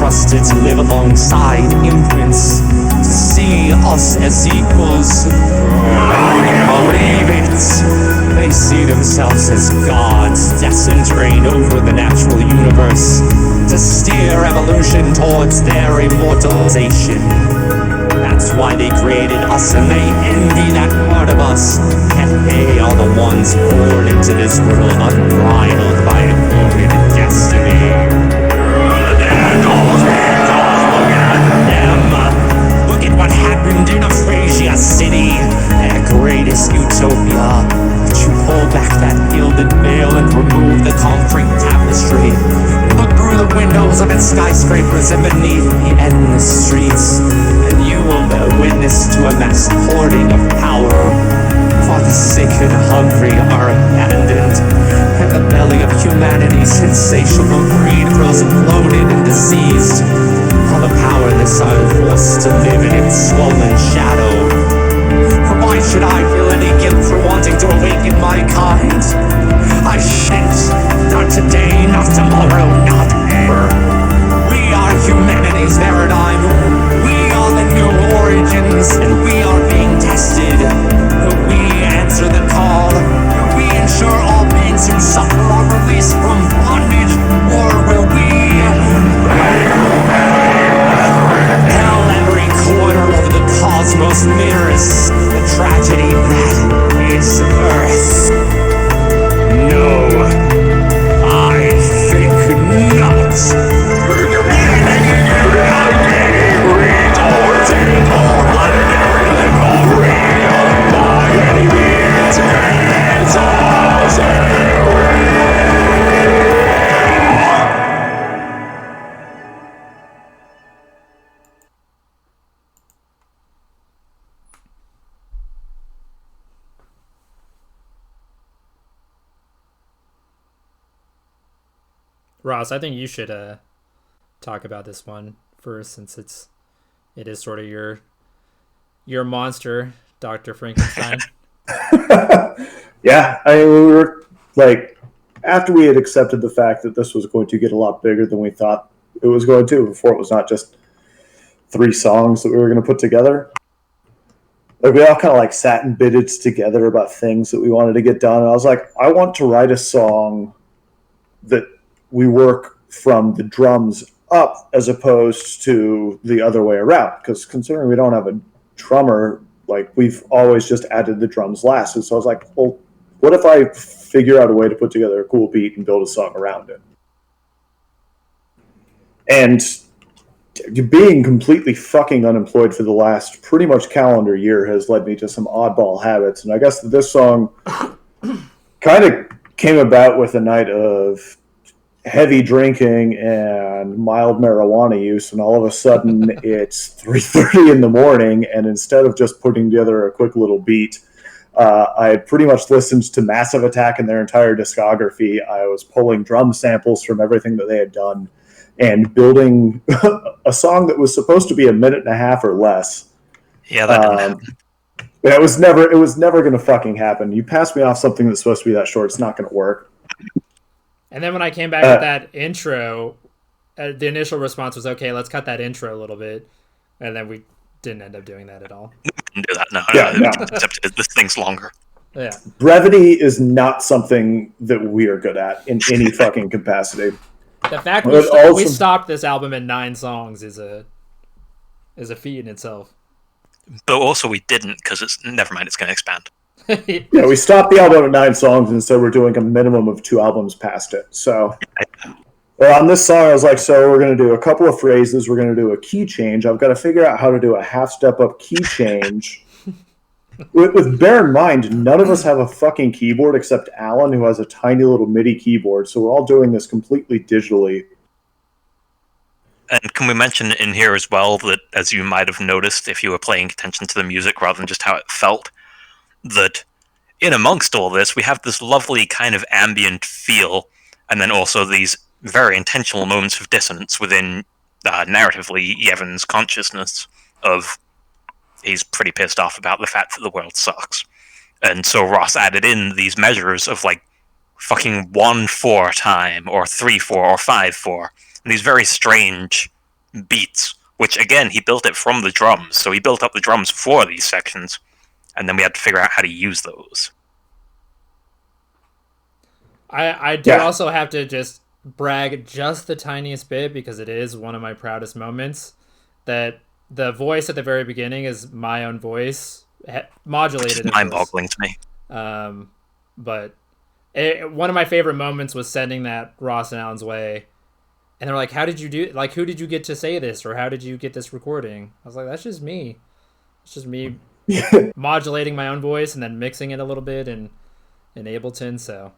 entrusted to live alongside imprints, to see us as equals. Believe it. They see themselves as gods, destined to reign over the natural universe, to steer evolution towards their immortalization. That's why they created us, and they envy that part of us. And they are the ones born into this world unbridled by imputed destiny. Look at what happened in Aphasia City, their greatest utopia. But you pull back that gilded veil and remove the concrete tapestry. Look through the windows of its skyscrapers and beneath the endless streets, and you will bear witness to a mass hoarding of power. For the sick and hungry are abandoned, and the belly of humanity's insatiable greed grows bloated and diseased, while the powerless are forced to live in its swollen shadow. Why should I feel any guilt for wanting to awaken my kind? I shan't. Not today, not tomorrow, not ever. We are humanity's paradigm. We are the new origins, and we are being tested. Will we answer the call? Will we ensure all beings who suffer are released from bondage? Or will we hell every corner of the cosmos mirrors the tragedy that is Earth? No, I think not. Ross, I think you should talk about this one first, since it is sort of your monster, Dr. Frankenstein. Yeah, I mean, we were like, after we had accepted the fact that this was going to get a lot bigger than we thought it was going to, before it was not just 3 songs that we were going to put together. Like, we all kind of like sat and bitted together about things that we wanted to get done. And I was like, I want to write a song that we work from the drums up as opposed to the other way around. Because considering we don't have a drummer, like, we've always just added the drums last. And so I was like, well, what if I figure out a way to put together a cool beat and build a song around it? And being completely fucking unemployed for the last pretty much calendar year has led me to some oddball habits. And I guess that this song kind of came about with a night of heavy drinking and mild marijuana use, and all of a sudden it's 3:30 in the morning, and instead of just putting together a quick little beat, I had pretty much listened to Massive Attack and their entire discography. I was pulling drum samples from everything that they had done and building a song that was supposed to be 1.5 minutes or less. Yeah, that didn't happen. It was never going to fucking happen. You pass me off something that's supposed to be that short, it's not going to work. And then when I came back with that intro, the initial response was, okay, let's cut that intro a little bit. And then we didn't end up doing that at all. We didn't do that, no. Yeah. Except this thing's longer. Yeah. Brevity is not something that we are good at in any fucking capacity. The fact we stopped this album at 9 songs is a feat in itself. But also we didn't, because never mind, it's going to expand. Yeah, we stopped the album at 9 songs, and so we're doing a minimum of 2 albums past it. So, well, on this song, I was like, so we're going to do a couple of phrases. We're going to do a key change. I've got to figure out how to do a half step up key change. with bear in mind, none of us have a fucking keyboard except Alan, who has a tiny little MIDI keyboard. So we're all doing this completely digitally. And can we mention in here as well that, as you might have noticed if you were paying attention to the music rather than just how it felt, that in amongst all this, we have this lovely kind of ambient feel, and then also these very intentional moments of dissonance within, narratively, Yevon's consciousness of he's pretty pissed off about the fact that the world sucks. And so Ross added in these measures of, like, fucking 1/4 time, or 3/4, or 5/4, and these very strange beats, which again, he built it from the drums. So he built up the drums for these sections, and then we had to figure out how to use those. I do also have to just brag just the tiniest bit, because it is one of my proudest moments, that the voice at the very beginning is my own voice, modulated. Which is mind-boggling to me. But one of my favorite moments was sending that Ross and Alan's way, and they're like, "How did you do? Like, who did you get to say this, or how did you get this recording?" I was like, "That's just me. It's just me modulating my own voice and then mixing it a little bit in Ableton." So.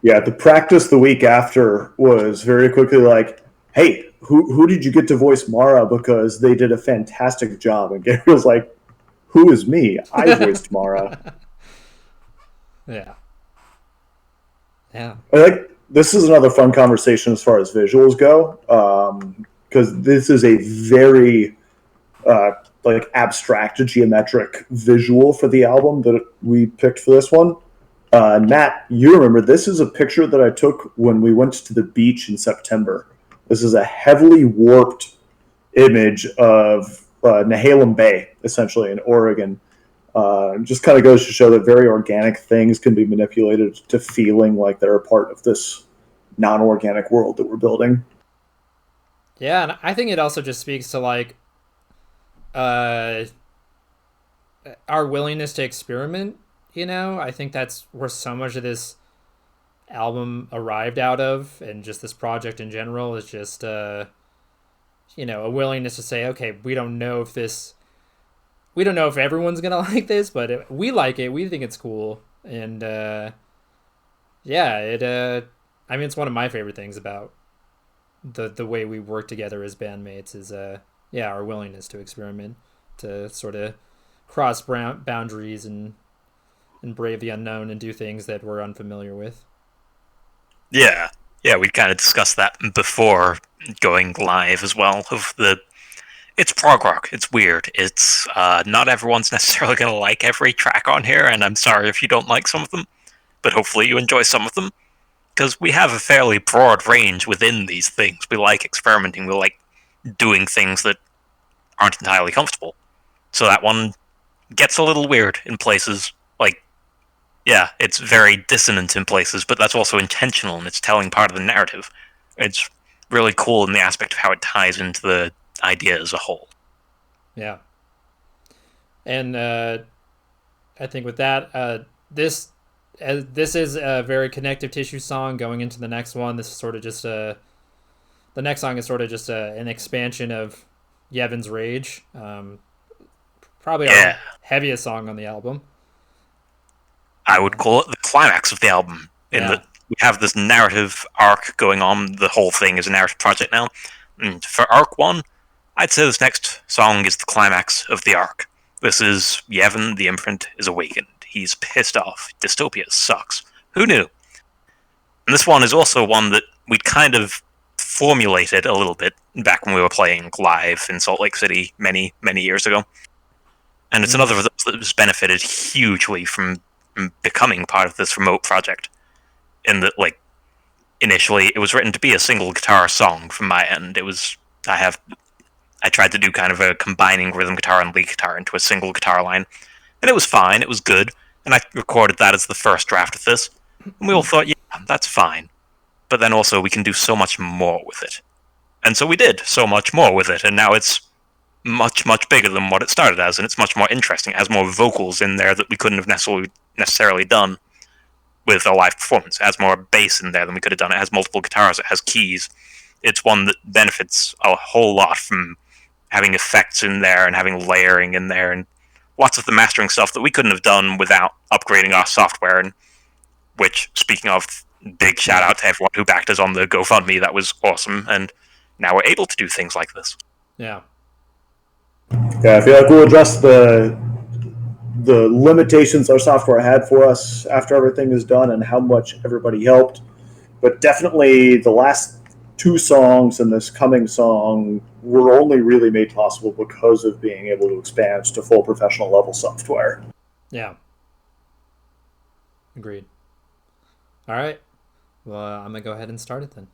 Yeah, the practice the week after was very quickly like, "Hey, who did you get to voice Mara? Because they did a fantastic job." And Gary was like, "Who is me? I voiced Mara." Yeah. Yeah. I like this is another fun conversation as far as visuals go, because this is a very like abstract geometric visual for the album that we picked for this one. Matt, you remember this is a picture that I took when we went to the beach in September. This is a heavily warped image of Nehalem Bay, essentially in Oregon. Just kind of goes to show that very organic things can be manipulated to feeling like they're a part of this non-organic world that we're building. Yeah, and I think it also just speaks to like our willingness to experiment. I think that's where so much of this album arrived out of, and just this project in general is just a willingness to say, okay, we don't know if everyone's gonna like this, but we like it, we think it's cool. And it's one of my favorite things about the way we work together as bandmates is our willingness to experiment, to sort of cross boundaries and brave the unknown and do things that we're unfamiliar with. Yeah, we kind of discussed that before going live as well. It's prog rock. It's weird. It's not everyone's necessarily going to like every track on here, and I'm sorry if you don't like some of them, but hopefully you enjoy some of them, because we have a fairly broad range within these things. We like experimenting. We like doing things that aren't entirely comfortable. So that one gets a little weird in places. Yeah, it's very dissonant in places, but that's also intentional, and it's telling part of the narrative. It's really cool in the aspect of how it ties into the idea as a whole. Yeah. And I think with that, this is a very connective tissue song going into the next one. This is sort of just the next song is sort of just an expansion of Yevon's Rage. Probably our heaviest song on the album. I would call it the climax of the album, in that we have this narrative arc going on. The whole thing is a narrative project now. And for arc 1, I'd say this next song is the climax of the arc. This is Yevon, the imprint, is awakened. He's pissed off. Dystopia sucks. Who knew? And this one is also one that we'd kind of formulated a little bit back when we were playing live in Salt Lake City many, many years ago. And it's another of those that has benefited hugely from becoming part of this remote project. In that, initially, it was written to be a single guitar song from my end. I tried to do kind of a combining rhythm guitar and lead guitar into a single guitar line. And it was fine, it was good, and I recorded that as the first draft of this. And we all thought, yeah, that's fine. But then also, we can do so much more with it. And so we did so much more with it, and now it's much, much bigger than what it started as, and it's much more interesting. It has more vocals in there that we couldn't have necessarily done with a live performance. It has more bass in there than we could have done. It has multiple guitars, it has keys. It's one that benefits a whole lot from having effects in there and having layering in there and lots of the mastering stuff that we couldn't have done without upgrading our software. And which, speaking of, big shout out to everyone who backed us on the GoFundMe. That was awesome, and now we're able to do things like this. Yeah, I feel like we'll address the limitations our software had for us after everything is done and how much everybody helped. But definitely the last 2 songs and this coming song were only really made possible because of being able to expand to full professional level software. Yeah. Agreed. All right. Well, I'm going to go ahead and start it then.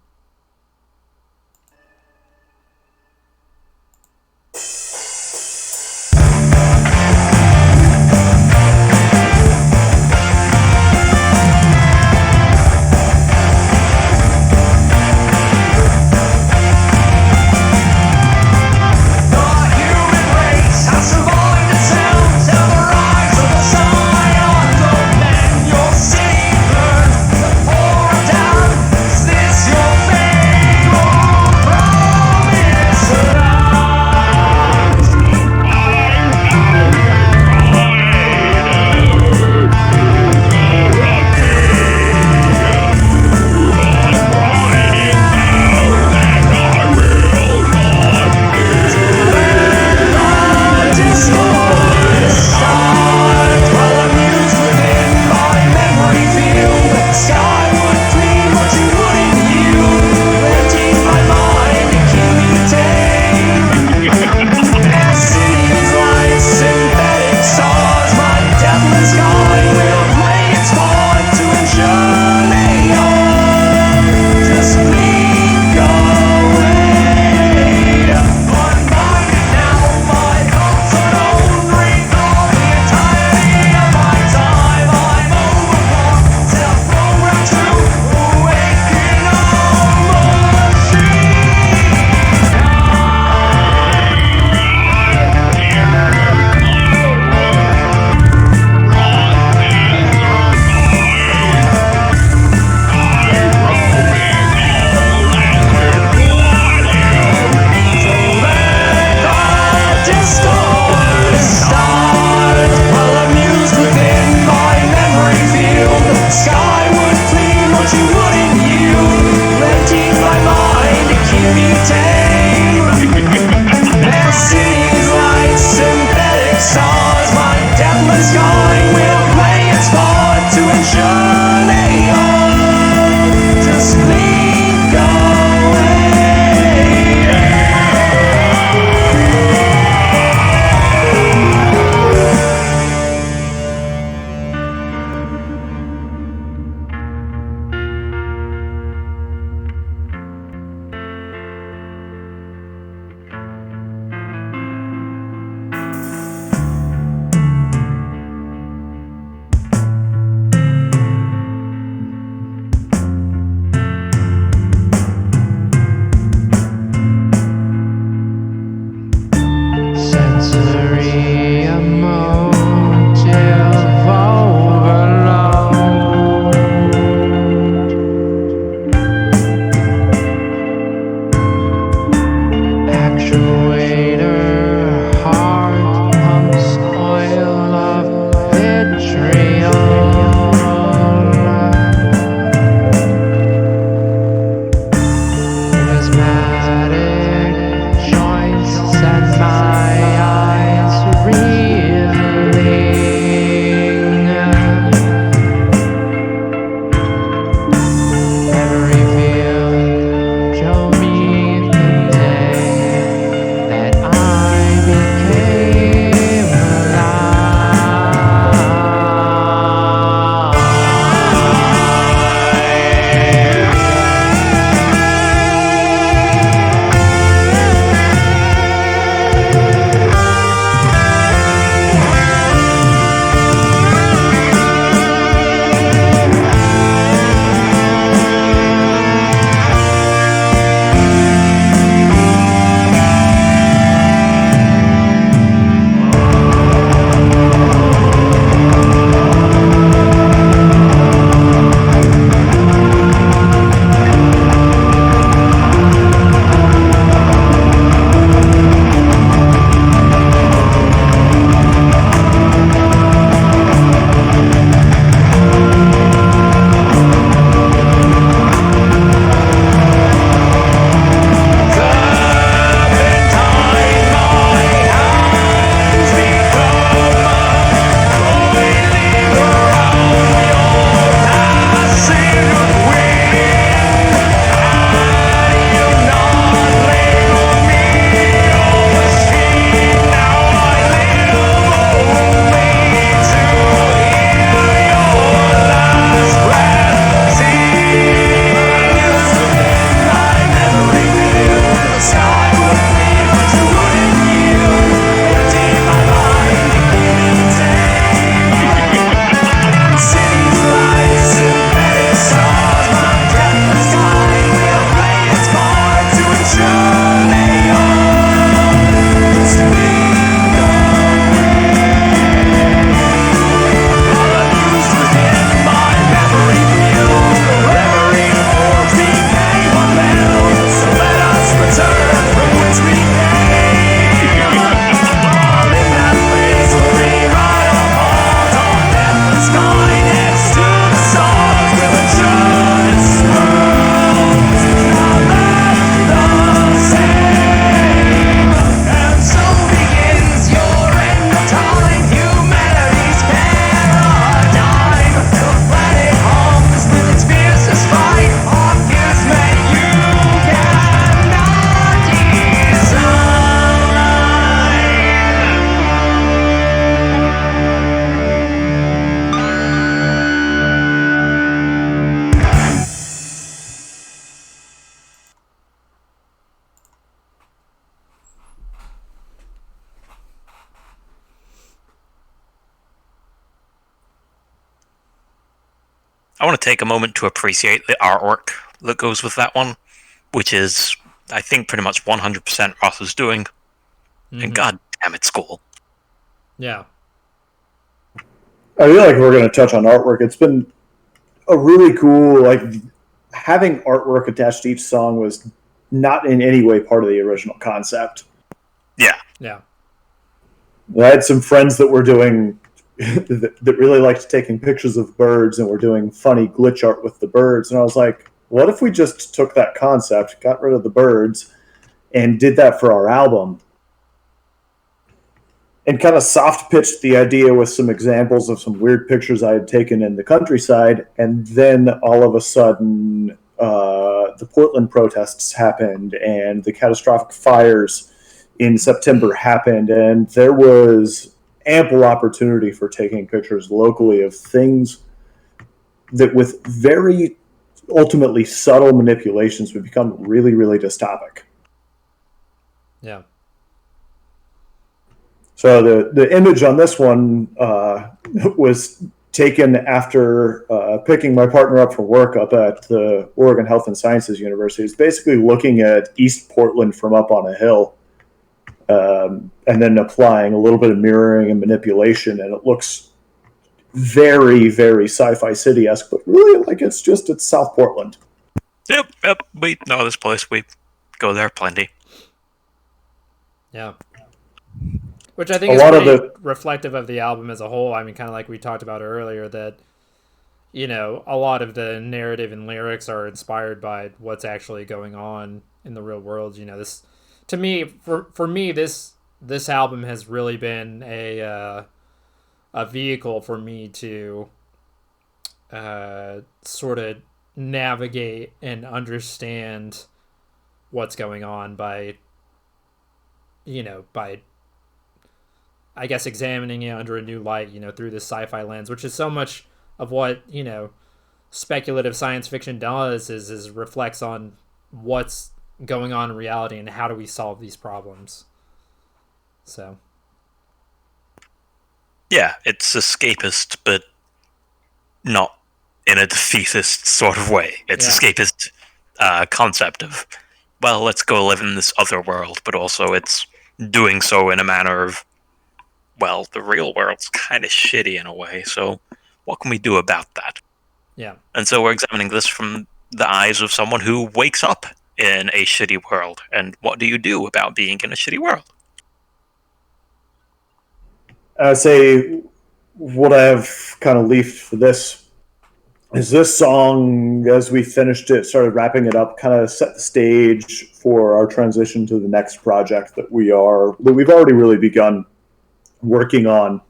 actuator, heart pumps oil of vitriol. Prismatic joints set my eyes reeling. Every field show me the day that I became I want to take a moment to appreciate the artwork that goes with that one, which is, I think, pretty much 100% Arthur's doing. And god damn, it's cool. Yeah. I feel like we're going to touch on artwork. It's been a really cool, like, having artwork attached to each song was not in any way part of the original concept. Yeah. Yeah. I had some friends that were doing that really liked taking pictures of birds and were doing funny glitch art with the birds. And I was like, what if we just took that concept, got rid of the birds, and did that for our album? And kind of soft pitched the idea with some examples of some weird pictures I had taken in the countryside. And then all of a sudden, the Portland protests happened and the catastrophic fires in September happened. And there was ample opportunity for taking pictures locally of things that with very ultimately subtle manipulations would become really, really dystopic. Yeah. So the image on this one was taken after picking my partner up from work up at the Oregon Health and Sciences University. It's basically looking at East Portland from up on a hill, and then applying a little bit of mirroring and manipulation, and it looks very, very sci-fi city-esque, but really like it's South Portland. Yep, we know this place. We go there plenty. Yeah. Which I think A is lot of pretty the reflective of the album as a whole. I mean, kind of like we talked about earlier, that, a lot of the narrative and lyrics are inspired by what's actually going on in the real world. This, to me, for me, this album has really been a vehicle for me to sort of navigate and understand what's going on by by I guess examining it under a new light, through this sci-fi lens, which is so much of what, speculative science fiction does is reflects on what's going on in reality and how do we solve these problems. So Yeah, it's escapist, but not in a defeatist sort of way. It's escapist concept of, well, let's go live in this other world, but also it's doing so in a manner of, well, the real world's kind of shitty in a way, so what can we do about that? yeah. And so we're examining this from the eyes of someone who wakes up in a shitty world, and what do you do about being in a shitty world? say what I have kind of leafed for this is this song, as we finished it, started wrapping it up, kind of set the stage for our transition to the next project that we've already really begun working on.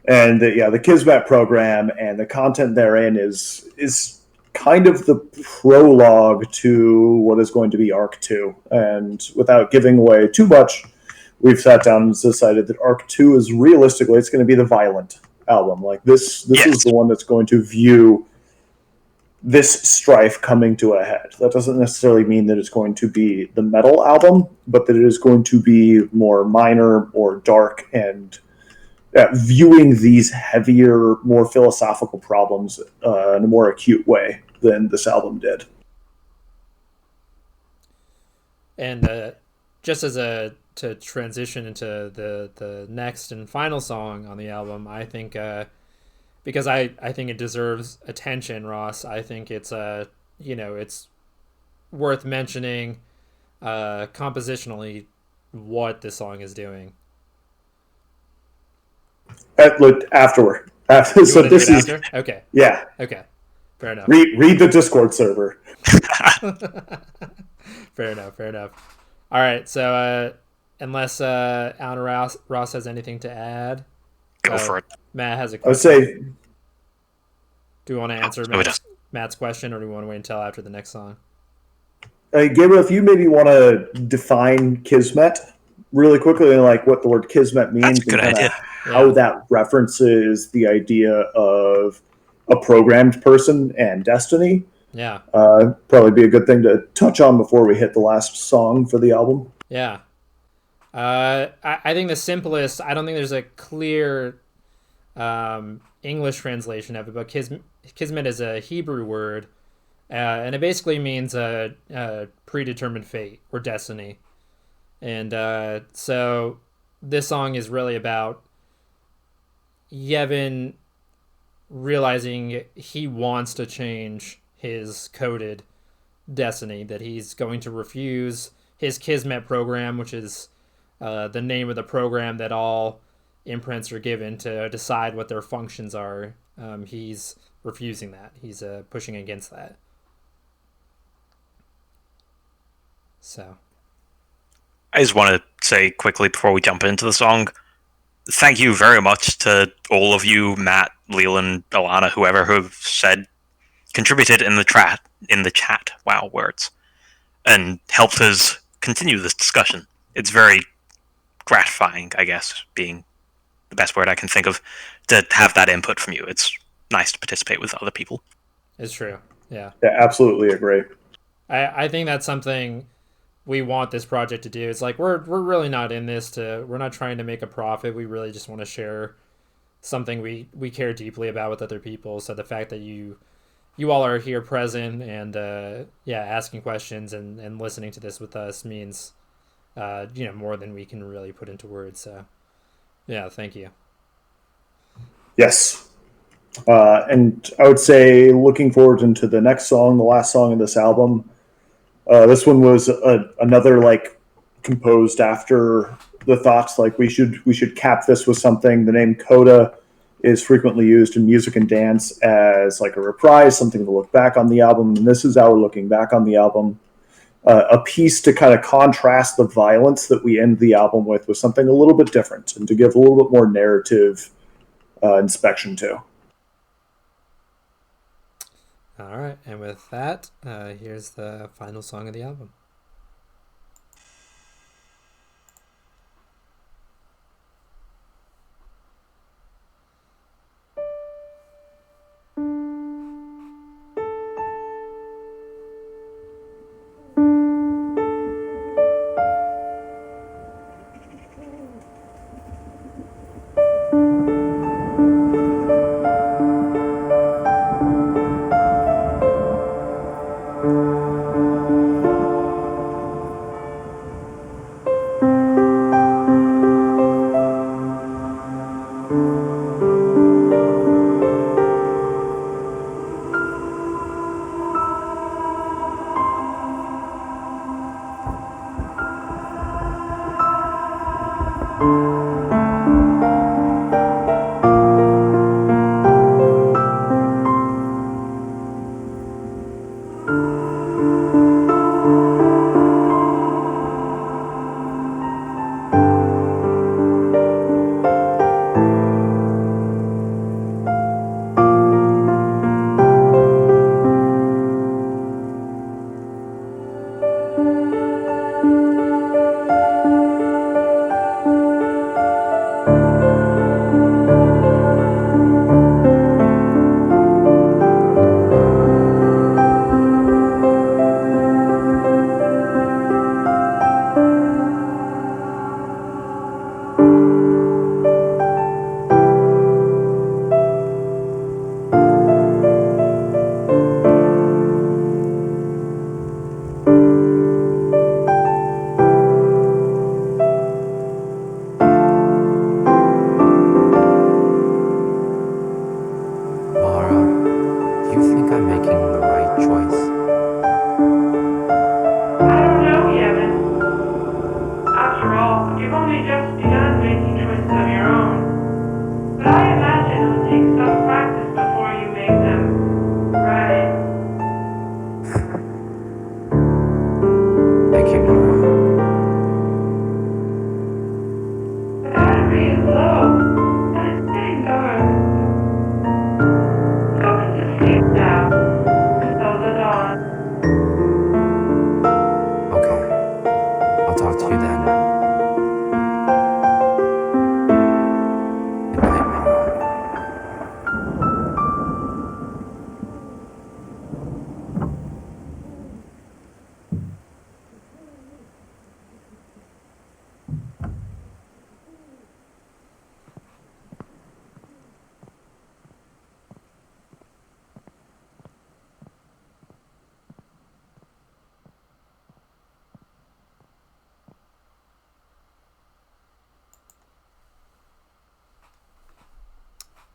And the Kismet program and the content therein is kind of the prologue to what is going to be Arc 2. And without giving away too much, we've sat down and decided that Arc 2 is realistically, it's going to be the violent album. Like this is the one that's going to view this strife coming to a head. That doesn't necessarily mean that it's going to be the metal album, but that it is going to be more minor or dark and viewing these heavier, more philosophical problems in a more acute way than this album did. And just to transition into the next and final song on the album, I think because I think it deserves attention, Ross. I think it's it's worth mentioning compositionally what this song is doing. Afterward. So this is after? Okay. Yeah. Okay. Fair enough. Read the Discord server. Fair enough. All right. So unless Alan Ross has anything to add, go for it. Matt has a question. I would say, do we want to answer Matt's question, or do we want to wait until after the next song? Gabriel, if you maybe want to define Kismet really quickly, and like what the word Kismet means, that's a good idea. How that references the idea of a programmed person and destiny. Yeah. Probably be a good thing to touch on before we hit the last song for the album. Yeah. I think the simplest, I don't think there's a clear English translation of it, but Kismet is a Hebrew word, and it basically means a predetermined fate or destiny. And so this song is really about Yevon realizing he wants to change his coded destiny, that he's going to refuse his Kismet program, which is the name of the program that all imprints are given to decide what their functions are. He's refusing that. He's pushing against that. So I just want to say quickly before we jump into the song, thank you very much to all of you, Matt, Leland, Alana, whoever, who have contributed in the chat, wow, words, and helped us continue this discussion. It's very gratifying, I guess, being the best word I can think of, to have that input from you. It's nice to participate with other people. It's true. Yeah. Yeah, absolutely agree. I think that's something we want this project to do. It's like we're really not in this we're not trying to make a profit. We really just want to share something we care deeply about with other people. So the fact that you all are here present and asking questions and listening to this with us means more than we can really put into words. So yeah, thank you. Yes. And I would say, looking forward into the next song, the last song of this album, this one was another like composed after the thoughts like we should cap this with something. The name coda is frequently used in music and dance as like a reprise, something to look back on the album, and this is how we're looking back on the album. A piece to kind of contrast the violence that we end the album with something a little bit different and to give a little bit more narrative inspection to. All right, and with that, here's the final song of the album.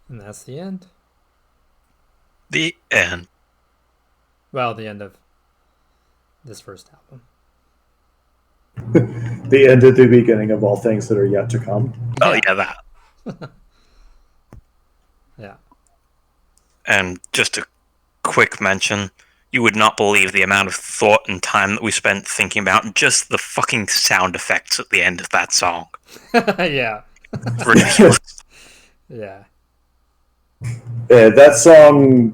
And that's the end. The end. Well, the end of this first album. The end at the beginning of all things that are yet to come. Oh, yeah, that. Yeah. And just a quick mention, you would not believe the amount of thought and time that we spent thinking about just the fucking sound effects at the end of that song. Yeah. Ridiculous. Yeah. Yeah, that song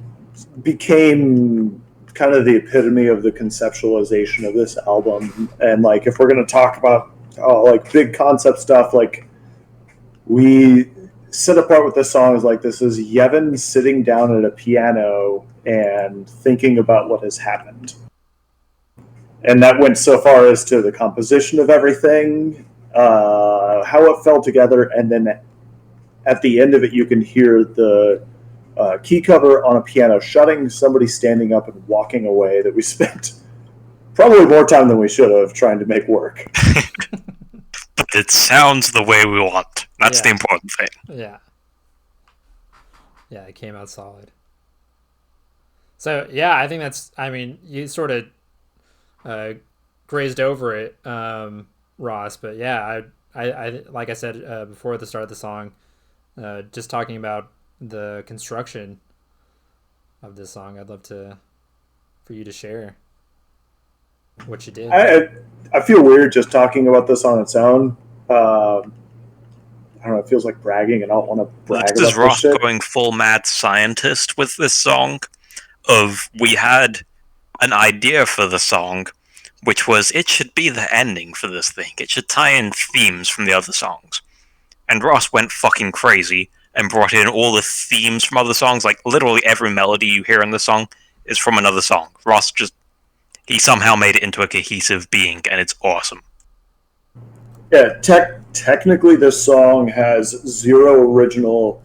became kind of the epitome of the conceptualization of this album. And like, if we're going to talk about like big concept stuff, like we set apart with this song is like, this is Yevon sitting down at a piano and thinking about what has happened. And that went so far as to the composition of everything, how it fell together, and then at the end of it, you can hear the key cover on a piano shutting, somebody standing up and walking away, that we spent probably more time than we should have trying to make work. But it sounds the way we want. That's the important thing. Yeah. Yeah, it came out solid. So, yeah, I think that's, I mean, you sort of grazed over it. Ross. But yeah, I like I said before the start of the song, just talking about the construction of this song. I'd love for you to share what you did. I feel weird just talking about this on its own. I don't know. It feels like bragging, and I don't want to brag This about is this Ross shit. going full mad scientist with this song. We had an idea for the song, which was it should be the ending for this thing. It should tie in themes from the other songs. And Ross went fucking crazy and brought in all the themes from other songs. Like, literally every melody you hear in the song is from another song. He somehow made it into a cohesive being, and it's awesome. Yeah, technically this song has zero original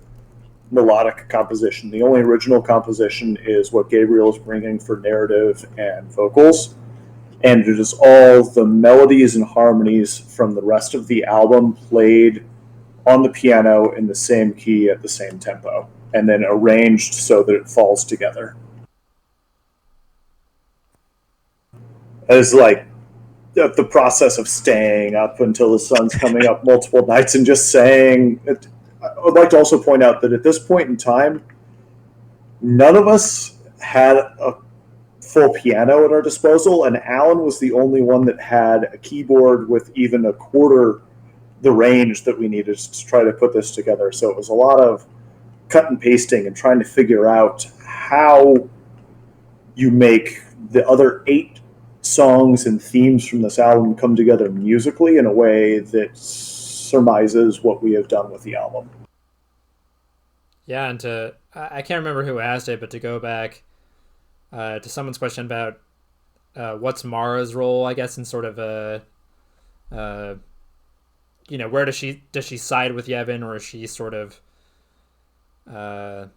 melodic composition. The only original composition is what Gabriel is bringing for narrative and vocals, and it is all the melodies and harmonies from the rest of the album played on the piano in the same key at the same tempo, and then arranged so that it falls together. It's like the process of staying up until the sun's coming up multiple nights and just saying. I would like to also point out that at this point in time, none of us had a full piano at our disposal, and Alan was the only one that had a keyboard with even a quarter the range that we needed to try to put this together. So it was a lot of cut and pasting and trying to figure out how you make the other 8 songs and themes from this album come together musically in a way that surmises what we have done with the album. Yeah, and I can't remember who asked it, but to go back to someone's question about what's Mara's role, I guess, in sort of where does she side with Yevon, or is she sort of telling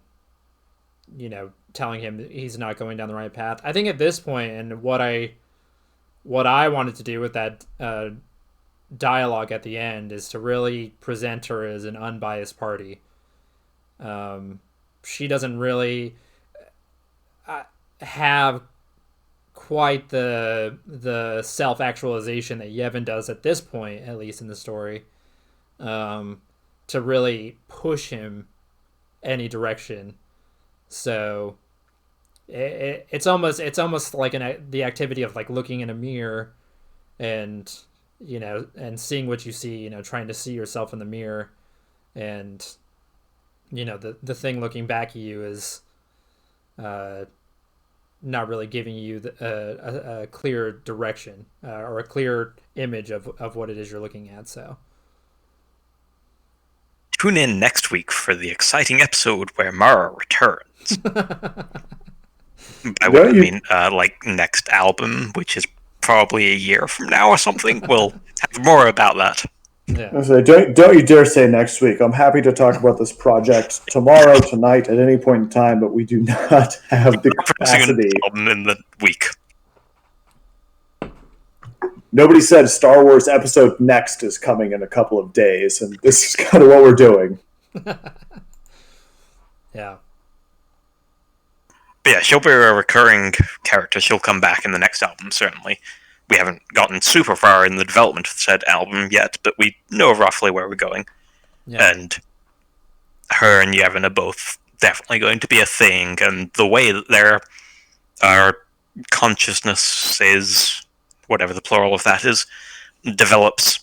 him that he's not going down the right path? I think at this point, and what I wanted to do with that dialogue at the end is to really present her as an unbiased party. She doesn't really have quite the self-actualization that Yevon does at this point, at least in the story, to really push him any direction. So it's almost like the activity of like looking in a mirror and and seeing what you see, trying to see yourself in the mirror, and the thing looking back at you is not really giving you a clear direction or a clear image of what it is you're looking at. So tune in next week for the exciting episode where Mara returns. By what I mean, like next album, which is probably a year from now or something. We'll have more about that. Yeah. So don't you dare say next week. I'm happy to talk about this project tomorrow, tonight, at any point in time, but we do not have the capacity. Album in the week. Nobody said Star Wars Episode Next is coming in a couple of days, and this is kind of what we're doing. Yeah. But yeah, she'll be a recurring character. She'll come back in the next album, certainly. We haven't gotten super far in the development of said album yet, but we know roughly where we're going. Yeah. And her and Yevon are both definitely going to be a thing, and the way that our consciousness is, whatever the plural of that is, develops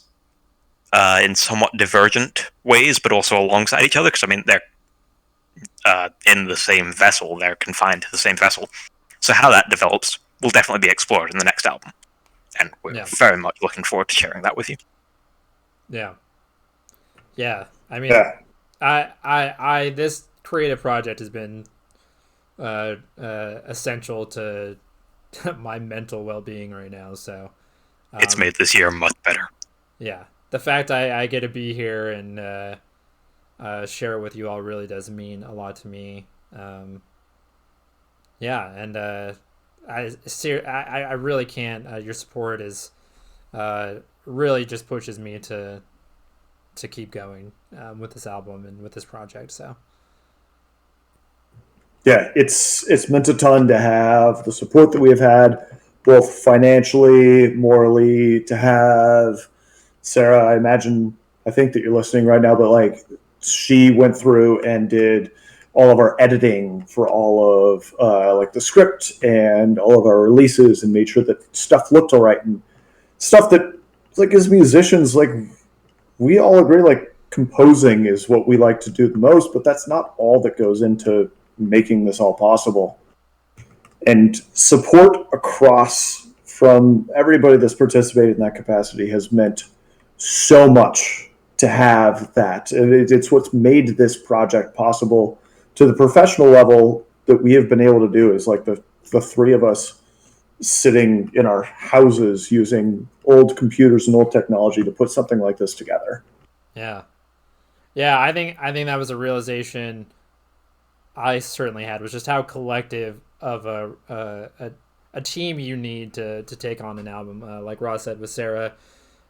in somewhat divergent ways, but also alongside each other, because, I mean, they're in the same vessel, they're confined to the same vessel. So how that develops will definitely be explored in the next album. And we're very much looking forward to sharing that with you. Yeah. Yeah. I mean, I this creative project has been essential to my mental well-being right now. So it's made this year much better. Yeah. The fact I get to be here and share it with you all really does mean a lot to me. Yeah. And, I really can't. Your support is really just pushes me to keep going with this album and with this project. So yeah, it's meant a ton to have the support that we have had, both financially, morally, to have Sarah, I think that you're listening right now, but like she went through and did all of our editing for all of like the script and all of our releases and made sure that stuff looked all right and stuff that like as musicians, like we all agree like composing is what we like to do the most, but that's not all that goes into making this all possible. And support across from everybody that's participated in that capacity has meant so much to have that. It's what's made this project possible to the professional level that we have been able to do is like the three of us sitting in our houses using old computers and old technology to put something like this together. Yeah. Yeah, I think that was a realization I certainly had, was just how collective of a team you need to take on an album. Like Ross said, with Sarah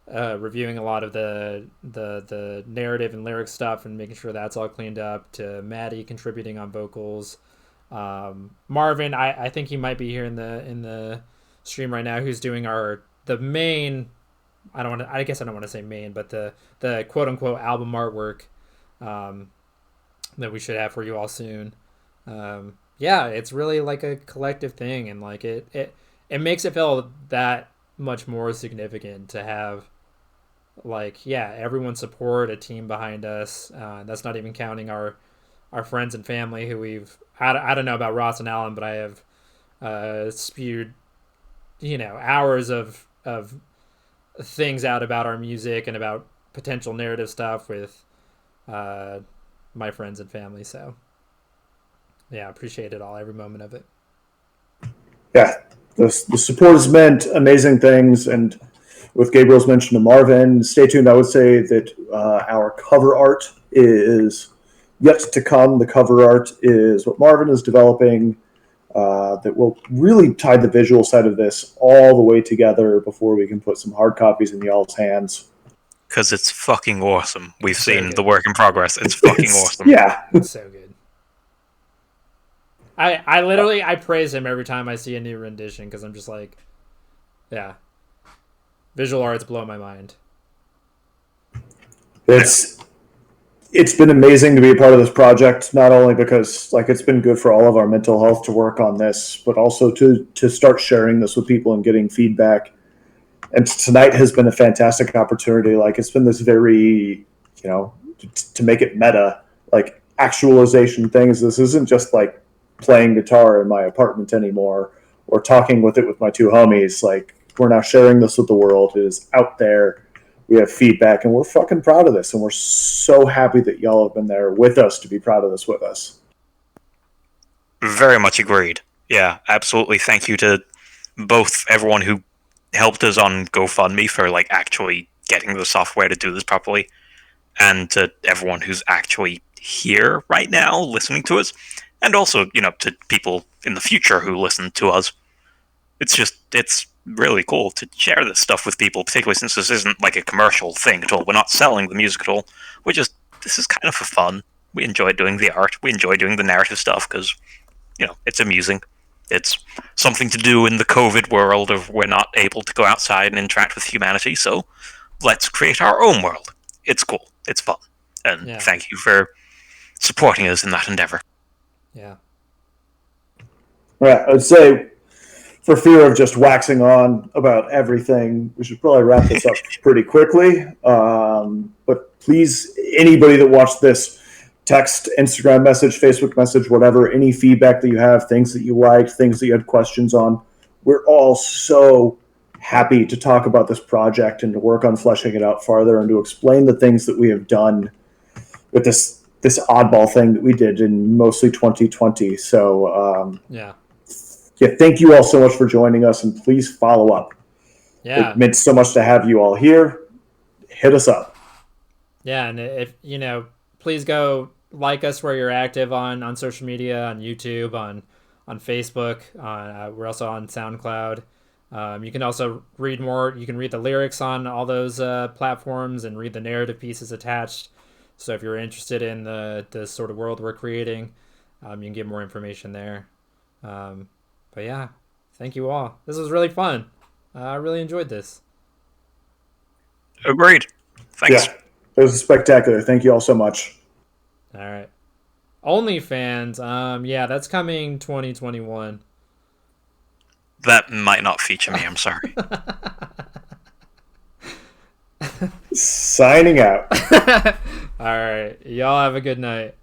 reviewing a lot of the narrative and lyric stuff and making sure that's all cleaned up, to Maddie contributing on vocals. Marvin, I think he might be here in the stream right now, who's doing the main, I guess I don't want to say main, but the quote unquote album artwork that we should have for you all soon. Yeah, it's really like a collective thing, and like it makes it feel that much more significant to have like, yeah, everyone's support, a team behind us. That's not even counting our friends and family who I don't know about Ross and Alan, but I have spewed hours of things out about our music and about potential narrative stuff with my friends and family. So yeah, appreciate it all, every moment of it. Yeah, the support has meant amazing things, and with Gabriel's mention to Marvin, stay tuned. I would say that our cover art is yet to come. The cover art is what Marvin is developing that will really tie the visual side of this all the way together before we can put some hard copies in y'all's hands. Because it's fucking awesome. We've So seen good. the work in progress. It's fucking awesome. Yeah. It's so good. I literally I praise him every time I see a new rendition, because I'm just like, yeah, visual arts blow my mind. It's been amazing to be a part of this project, not only because like it's been good for all of our mental health to work on this, but also to start sharing this with people and getting feedback. And tonight has been a fantastic opportunity. Like it's been this very, to make it meta, like actualization things. This isn't just like playing guitar in my apartment anymore or talking with it with my two homies. Like we're now sharing this with the world. It is out there. We have feedback, and we're fucking proud of this, and we're so happy that y'all have been there with us to be proud of this with us. Very much agreed. Yeah, absolutely. Thank you to both everyone who helped us on GoFundMe for like actually getting the software to do this properly, and to everyone who's actually here right now listening to us, and also, to people in the future who listen to us. It's really cool to share this stuff with people, particularly since this isn't like a commercial thing at all. We're not selling the music at all. This is kind of for fun. We enjoy doing the art. We enjoy doing the narrative stuff because, it's amusing. It's something to do in the COVID world of we're not able to go outside and interact with humanity, so let's create our own world. It's cool. It's fun. And Thank you for supporting us in that endeavor. Yeah. Right. I'd say, for fear of just waxing on about everything, we should probably wrap this up pretty quickly. But please, anybody that watched this, text, Instagram message, Facebook message, whatever, any feedback that you have, things that you liked, things that you had questions on. We're all so happy to talk about this project and to work on fleshing it out farther and to explain the things that we have done with this oddball thing that we did in mostly 2020. So yeah, thank you all so much for joining us, and please follow up. Yeah, it meant so much to have you all here. Hit us up. Yeah, and if please go like us where you're active on social media, on YouTube, on Facebook. We're also on SoundCloud. You can also read more. You can read the lyrics on all those platforms and read the narrative pieces attached. So if you're interested in the sort of world we're creating, you can get more information there. But yeah, thank you all. This was really fun. I really enjoyed this. Agreed. Thanks. Yeah, it was spectacular. Thank you all so much. All right. OnlyFans. Yeah, that's coming 2021. That might not feature me, I'm sorry. Signing out. All right. Y'all have a good night.